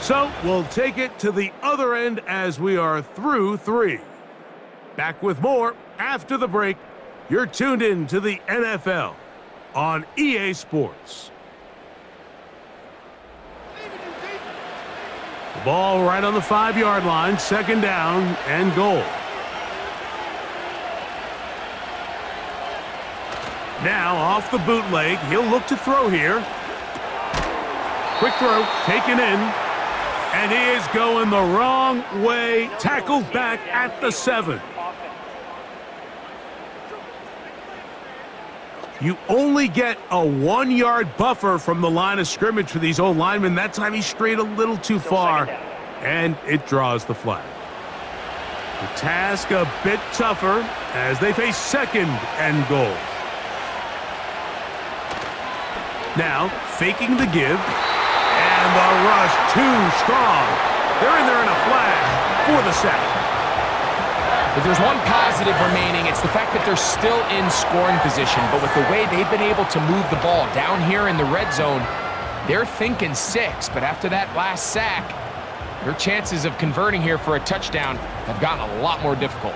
So we'll take it to the other end as we are through 3. Back with more after the break. You're tuned in to the NFL on EA Sports. The ball right on the 5-yard line. 2nd down and goal. Now off the bootleg, he'll look to throw here. Quick throw, taken in, and he is going the wrong way. Tackled back at the 7. You only get a 1-yard buffer from the line of scrimmage for these old linemen. That time he strayed a little too far, and it draws the flag. The task a bit tougher as they face 2nd and goal. Now, faking the give, and the rush too strong. They're in there in a flash for the sack. If there's one positive remaining, it's the fact that they're still in scoring position, but with the way they've been able to move the ball down here in the red zone, they're thinking 6, but after that last sack, their chances of converting here for a touchdown have gotten a lot more difficult.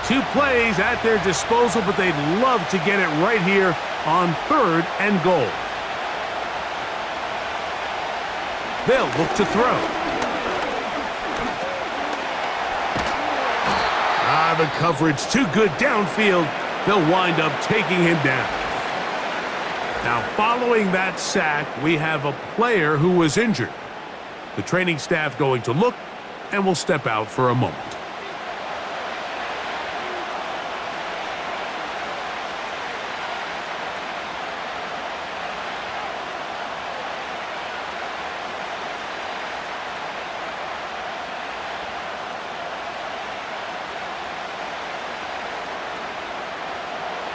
Two plays at their disposal, but they'd love to get it right here on 3rd and goal. They'll look to throw. The coverage too good downfield. They'll wind up taking him down. Now, following that sack, we have a player who was injured. The training staff going to look and will step out for a moment.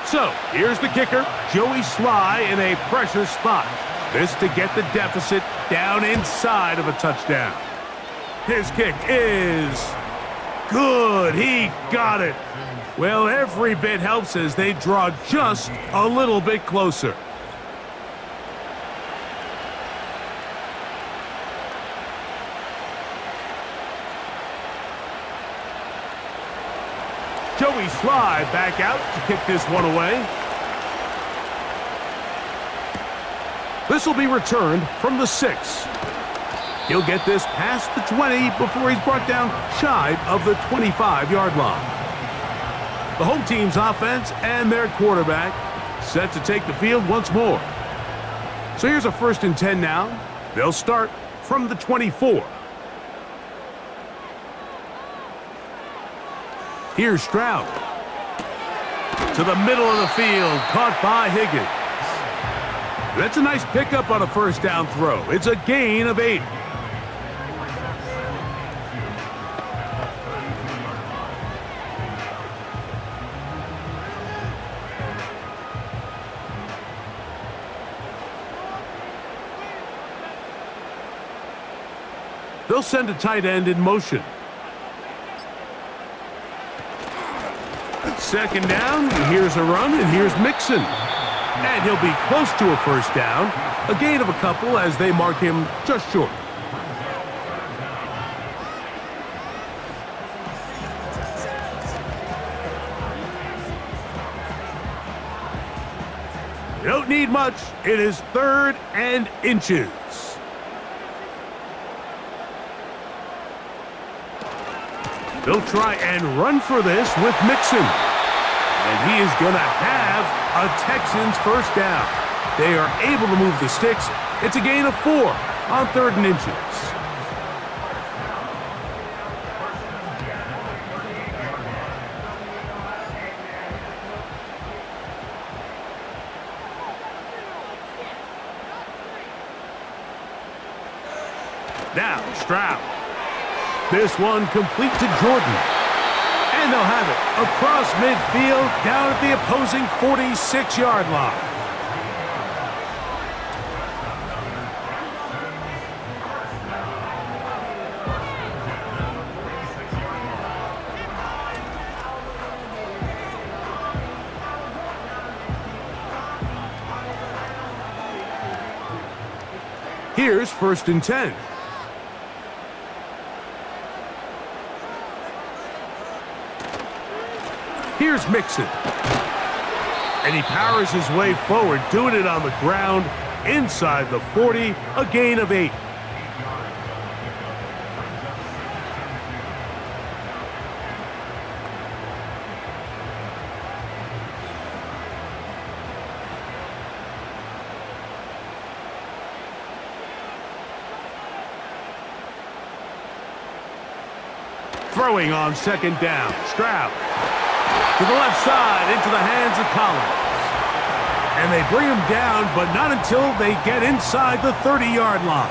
So, here's the kicker, Joey Sly in a pressure spot. This to get the deficit down inside of a touchdown. His kick is good. He got it. Well, every bit helps as they draw just a little bit closer. Joey Sly back out to kick this one away. This will be returned from the 6. He'll get this past the 20 before he's brought down shy of the 25-yard line. The home team's offense and their quarterback set to take the field once more. So here's a 1st and 10 now. They'll start from the 24. Here's Stroud. To the middle of the field, caught by Higgins. That's a nice pickup on a 1st down throw. It's a gain of 8. They'll send a tight end in motion. 2nd down, here's a run, and here's Mixon. And he'll be close to a 1st down, a gain of a couple as they mark him just short. You don't need much. It is 3rd and inches. They'll try and run for this with Mixon. And he is going to have a Texans 1st down. They are able to move the sticks. It's a gain of 4 on 3rd and inches. Now, Stroud. This one complete to Jordan. And they'll have it across midfield down at the opposing 46-yard line. Here's 1st and 10. Here's Mixon. And he powers his way forward, doing it on the ground, inside the 40, a gain of 8. Throwing on 2nd down, Stroud. To the left side, into the hands of Collins. And they bring him down, but not until they get inside the 30-yard line.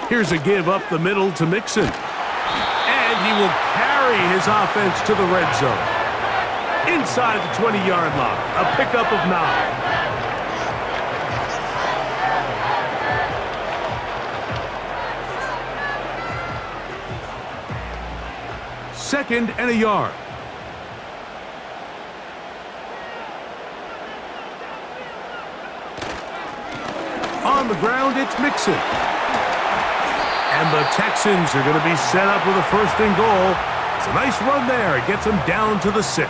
Here's a give up the middle to Mixon. And he will carry his offense to the red zone. Inside the 20-yard line, a pickup of 9. Second and a yard. On the ground, it's Mixon. And the Texans are going to be set up with a 1st and goal. It's a nice run there. It gets them down to the 6.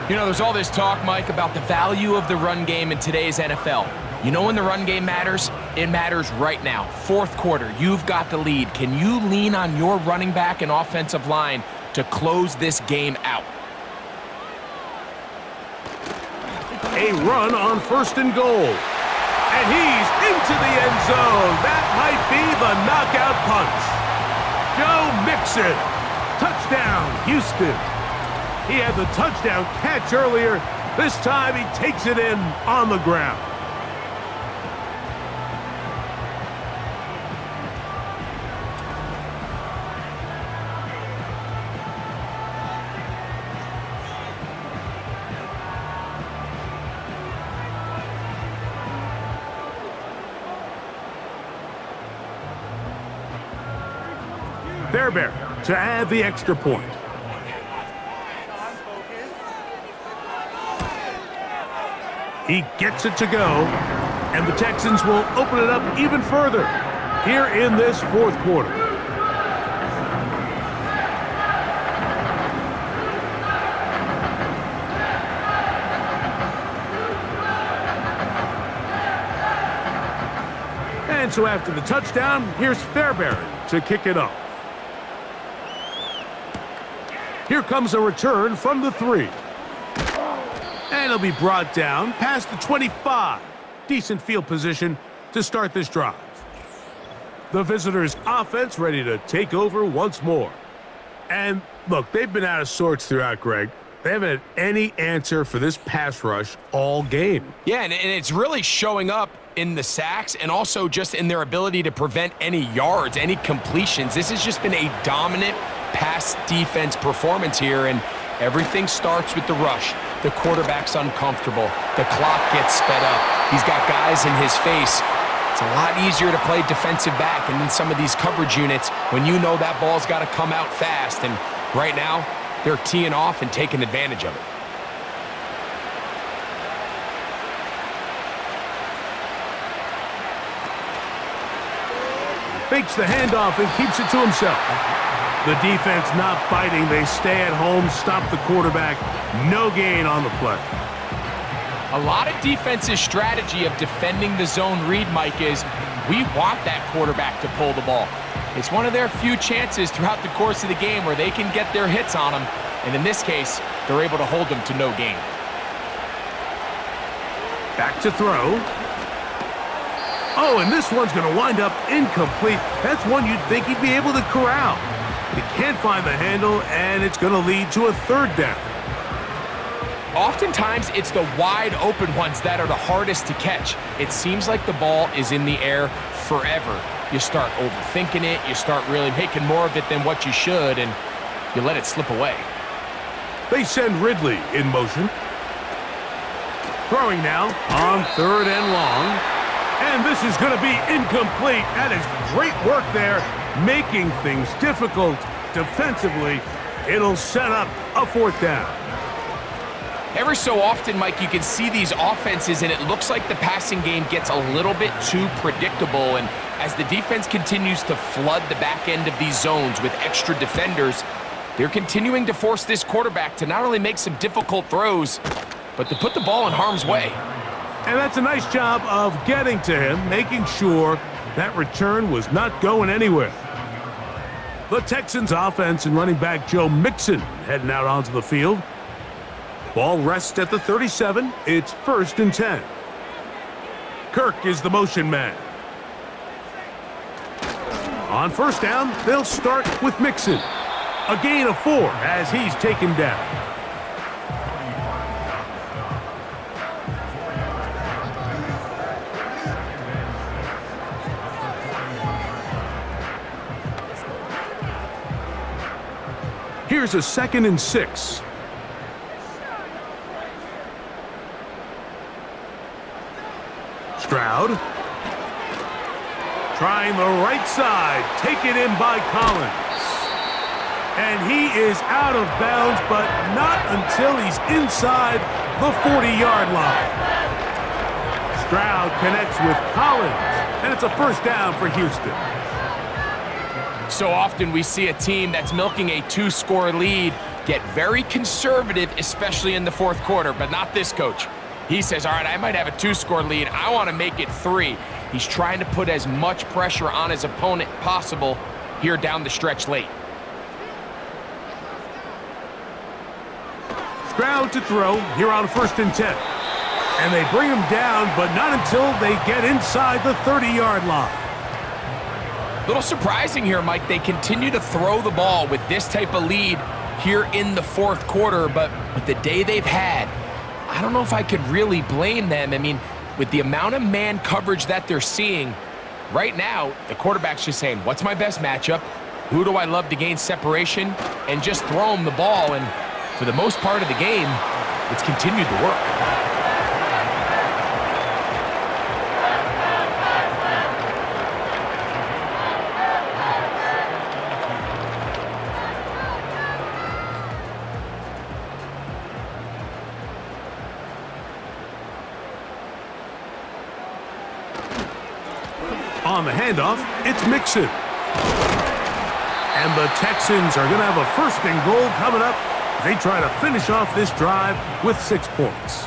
You know, there's all this talk, Mike, about the value of the run game in today's NFL. You know when the run game matters? It matters right now. 4th quarter, you've got the lead. Can you lean on your running back and offensive line to close this game out? A run on 1st and goal. And he's into the end zone. That might be the knockout punch. Joe Mixon. Touchdown, Houston. He had the touchdown catch earlier. This time he takes it in on the ground. Fairbairn to add the extra point. He gets it to go, and the Texans will open it up even further here in this fourth quarter. And so after the touchdown, here's Fairbairn to kick it off. Here comes a return from the 3. And it'll be brought down past the 25. Decent field position to start this drive. The visitors' offense ready to take over once more. And look, they've been out of sorts throughout, Greg. They haven't had any answer for this pass rush all game. Yeah, and it's really showing up in the sacks and also just in their ability to prevent any yards, any completions. This has just been a dominant pass defense performance here, and everything starts with the rush. The quarterback's uncomfortable. The clock gets sped up. He's got guys in his face. It's a lot easier to play defensive back and in some of these coverage units when you know that ball's got to come out fast. And right now, they're teeing off and taking advantage of it. Fakes the handoff and keeps it to himself. The defense not biting. They stay at home, stop the quarterback. No gain on the play. A lot of defense's strategy of defending the zone read, Mike, is we want that quarterback to pull the ball. It's one of their few chances throughout the course of the game where they can get their hits on him. And in this case, they're able to hold them to no gain. Back to throw. Oh, and this one's going to wind up incomplete. That's one you'd think he'd be able to corral. He can't find the handle, and it's going to lead to a third down. Oftentimes, it's the wide open ones that are the hardest to catch. It seems like the ball is in the air forever. You start overthinking it. You start really making more of it than what you should, and you let it slip away. They send Ridley in motion. Throwing now on 3rd and long. And this is going to be incomplete. That is great work there, making things difficult defensively. It'll set up a 4th down. Every so often, Mike, you can see these offenses, and it looks like the passing game gets a little bit too predictable. And as the defense continues to flood the back end of these zones with extra defenders, they're continuing to force this quarterback to not only make some difficult throws, but to put the ball in harm's way. And that's a nice job of getting to him, making sure that return was not going anywhere. The Texans offense and running back Joe Mixon heading out onto the field. Ball rests at the 37. It's 1st and 10. Kirk is the motion man. On 1st down, they'll start with Mixon. A gain of 4 as he's taken down. Here's a 2nd and 6. Stroud. Trying the right side. Taken in by Collins. And he is out of bounds, but not until he's inside the 40-yard line. Stroud connects with Collins, and it's a 1st down for Houston. So often we see a team that's milking a 2-score lead get very conservative, especially in the 4th quarter, but not this coach. He says, all right, I might have a 2-score lead. I want to make it 3. He's trying to put as much pressure on his opponent possible here down the stretch late. Stroud to throw here on 1st and 10. And they bring him down, but not until they get inside the 30-yard line. Little surprising here, Mike. They continue to throw the ball with this type of lead here in the 4th quarter, but with the day they've had, I don't know if I could really blame them. I mean, with the amount of man coverage that they're seeing, right now, the quarterback's just saying, what's my best matchup? Who do I love to gain separation? And just throw him the ball, and for the most part of the game, it's continued to work. On the handoff, it's Mixon. And the Texans are going to have a 1st and goal coming up. They try to finish off this drive with 6 points.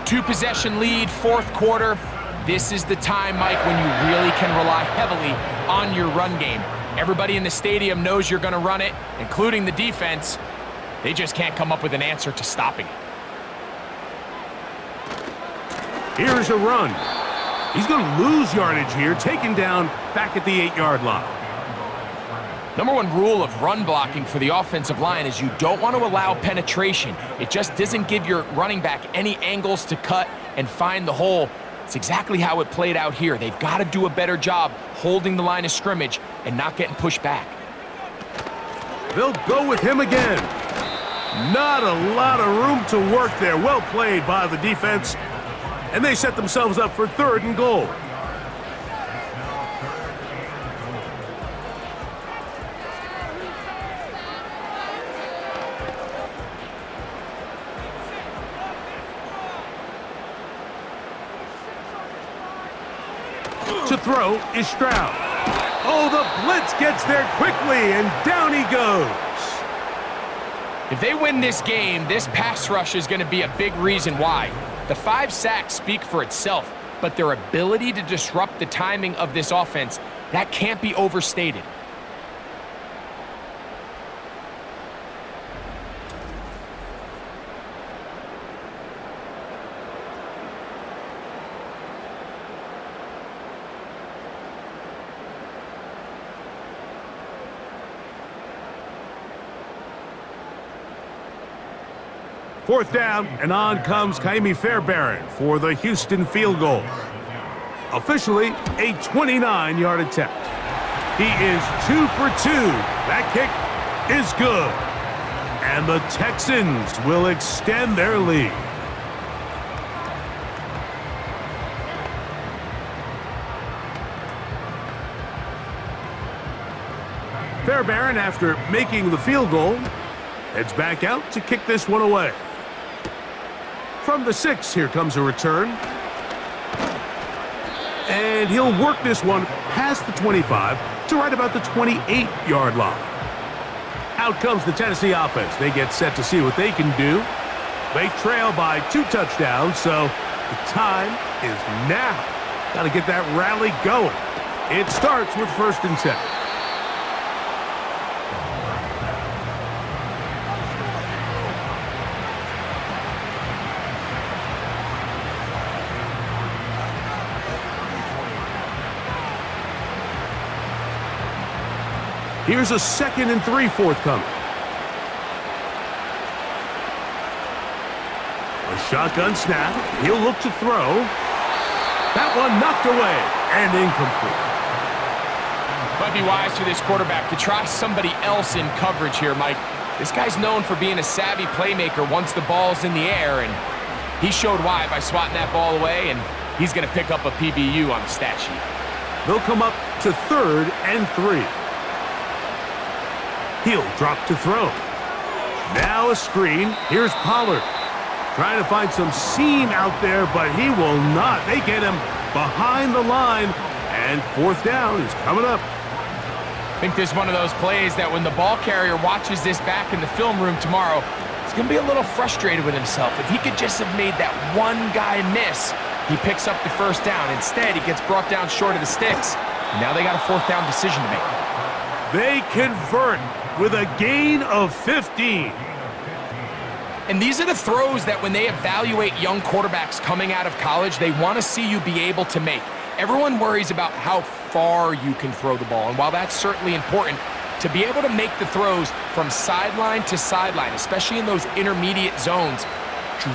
2-possession lead, 4th quarter. This is the time, Mike, when you really can rely heavily on your run game. Everybody in the stadium knows you're going to run it, including the defense. They just can't come up with an answer to stopping it. Here's a run. He's going to lose yardage here, taken down back at the 8-yard line. Number 1 rule of run blocking for the offensive line is you don't want to allow penetration. It just doesn't give your running back any angles to cut and find the hole. It's exactly how it played out here. They've got to do a better job holding the line of scrimmage and not getting pushed back. They'll go with him again. Not a lot of room to work there. Well played by the defense. And they set themselves up for 3rd and goal. To throw is Stroud. Oh, the blitz gets there quickly, and down he goes. If they win this game, this pass rush is going to be a big reason why. The 5 sacks speak for itself, but their ability to disrupt the timing of this offense, that can't be overstated. Fourth down, and on comes Kaimi Fairbairn for the Houston field goal. Officially, a 29-yard attempt. He is 2 for 2. That kick is good. And the Texans will extend their lead. Fairbairn, after making the field goal, heads back out to kick this one away. From the 6, here comes a return. And he'll work this one past the 25 to right about the 28-yard line. Out comes the Tennessee offense. They get set to see what they can do. They trail by 2 touchdowns, so the time is now. Got to get that rally going. It starts with 1st and 10. Here's a 2nd and 3 forthcoming. A shotgun snap. He'll look to throw. That one knocked away and incomplete. Might be wise for this quarterback to try somebody else in coverage here, Mike. This guy's known for being a savvy playmaker once the ball's in the air, and he showed why by swatting that ball away, and he's going to pick up a PBU on the stat sheet. They'll come up to 3rd and 3. He'll drop to throw. Now a screen. Here's Pollard. Trying to find some seam out there, but he will not. They get him behind the line, and 4th down is coming up. I think this is one of those plays that when the ball carrier watches this back in the film room tomorrow, he's going to be a little frustrated with himself. If he could just have made that one guy miss, he picks up the 1st down. Instead, he gets brought down short of the sticks. And now they got a 4th down decision to make. They convert with a gain of 15. And these are the throws that when they evaluate young quarterbacks coming out of college, they want to see you be able to make. Everyone worries about how far you can throw the ball. And while that's certainly important, to be able to make the throws from sideline to sideline, especially in those intermediate zones,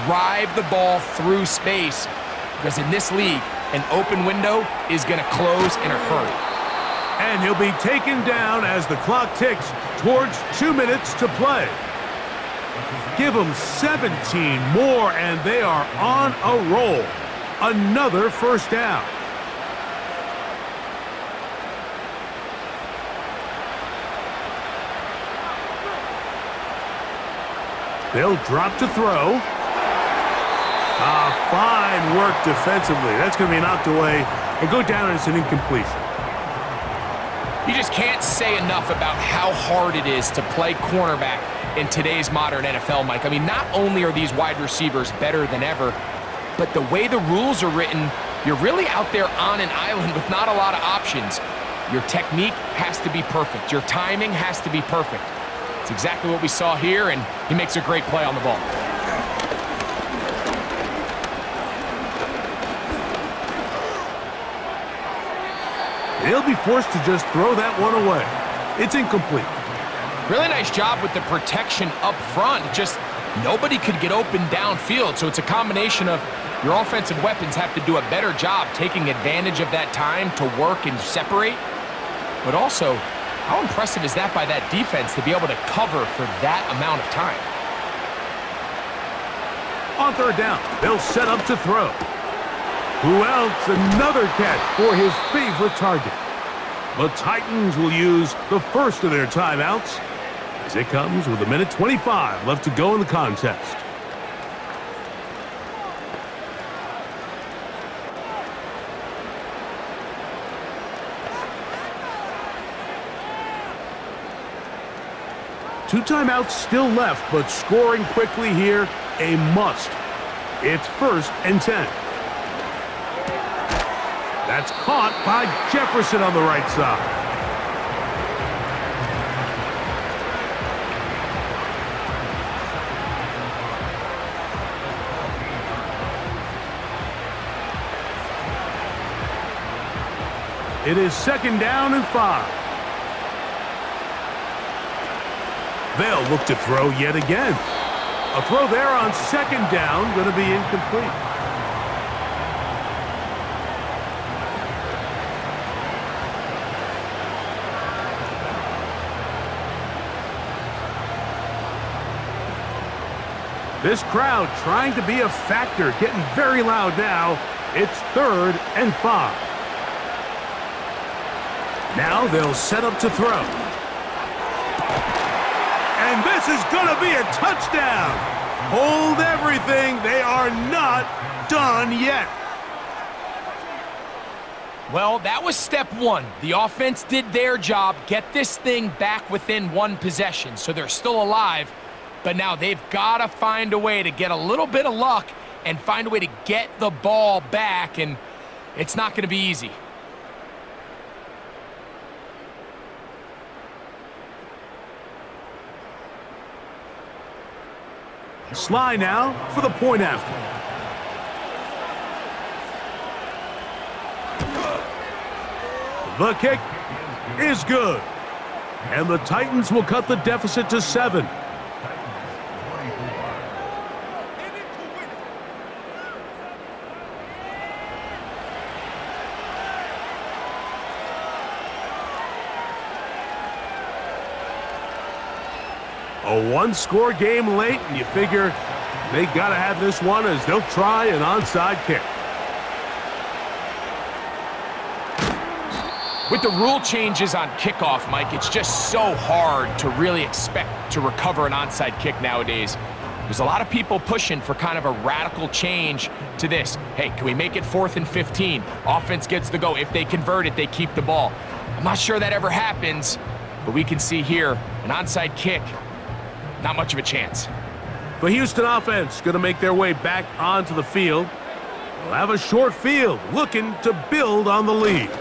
drive the ball through space. Because in this league, an open window is going to close in a hurry. And he'll be taken down as the clock ticks towards 2 minutes to play. Give them 17 more, and they are on a roll. Another 1st down. They'll drop to throw. Fine work defensively. That's going to be knocked away and go down as an incompletion. You just can't say enough about how hard it is to play cornerback in today's modern NFL, Mike. I mean, not only are these wide receivers better than ever, but the way the rules are written, you're really out there on an island with not a lot of options. Your technique has to be perfect. Your timing has to be perfect. It's exactly what we saw here, and he makes a great play on the ball. He'll be forced to just throw that one away. It's incomplete. Really nice job with the protection up front. Just nobody could get open downfield, so it's a combination of your offensive weapons have to do a better job taking advantage of that time to work and separate. But also, how impressive is that by that defense to be able to cover for that amount of time? On third down, they'll set up to throw. Who else? Another catch for his favorite target. The Titans will use the first of their timeouts as it comes with 1:25 left to go in the contest. Two timeouts still left, but scoring quickly here, a must. It's 1st and 10. That's caught by Jefferson on the right side. It is 2nd down and 5. They'll look to throw yet again. A throw there on 2nd down, going to be incomplete. This crowd trying to be a factor, getting very loud now. It's 3rd and 5. Now they'll set up to throw. And this is going to be a touchdown. Hold everything. They are not done yet. Well, that was step one. The offense did their job, get this thing back within one possession, so they're still alive. But now they've got to find a way to get a little bit of luck and find a way to get the ball back, and it's not going to be easy. Sly now for the point after. The kick is good. And the Titans will cut the deficit to 7. A one-score game late, and you figure they got to have this one as they'll try an onside kick. With the rule changes on kickoff, Mike, it's just so hard to really expect to recover an onside kick nowadays. There's a lot of people pushing for kind of a radical change to this. Hey, can we make it 4th and 15? Offense gets the go. If they convert it, they keep the ball. I'm not sure that ever happens, but we can see here an onside kick. Not much of a chance. The Houston offense going to make their way back onto the field. They'll have a short field looking to build on the lead.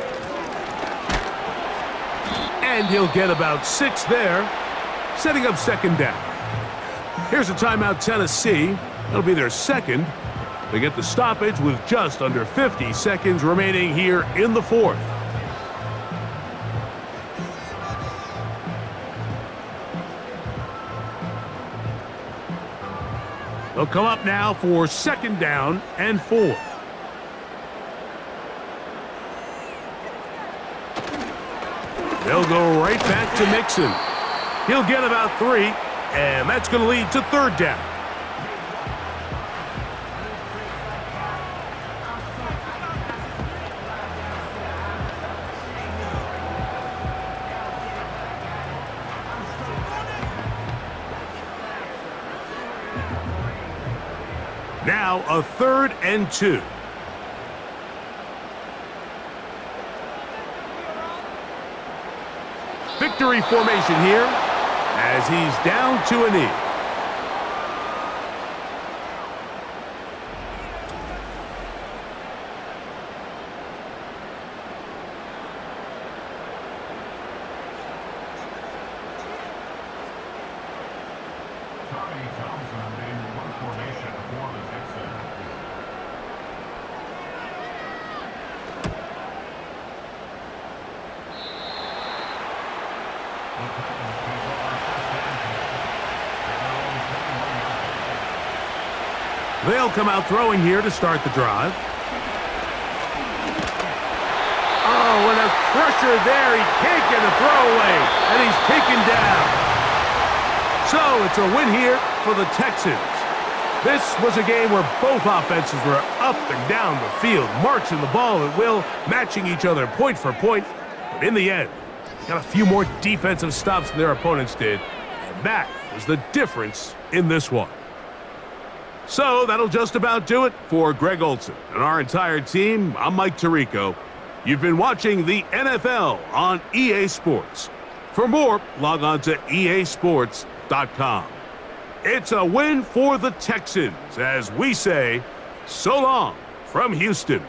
And he'll get about 6 there, setting up 2nd down. Here's a timeout, Tennessee. It'll be their 2nd. They get the stoppage with just under 50 seconds remaining here in the 4th. They'll come up now for 2nd down and 4. They'll go right back to Mixon. He'll get about 3, and that's going to lead to 3rd down. Now a 3rd and 2. victory formation here as he's down to a knee. They'll come out throwing here to start the drive. Oh, and a crusher there. He can't get a throwaway, and he's taken down. So it's a win here for the Texans. This was a game where both offenses were up and down the field, marching the ball at will, matching each other point for point. But in the end, they got a few more defensive stops than their opponents did, and that was the difference in this one. So that'll just about do it for Greg Olson and our entire team. I'm Mike Tirico. You've been watching the NFL on EA Sports. For more, log on to easports.com. It's a win for the Texans as we say, so long from Houston.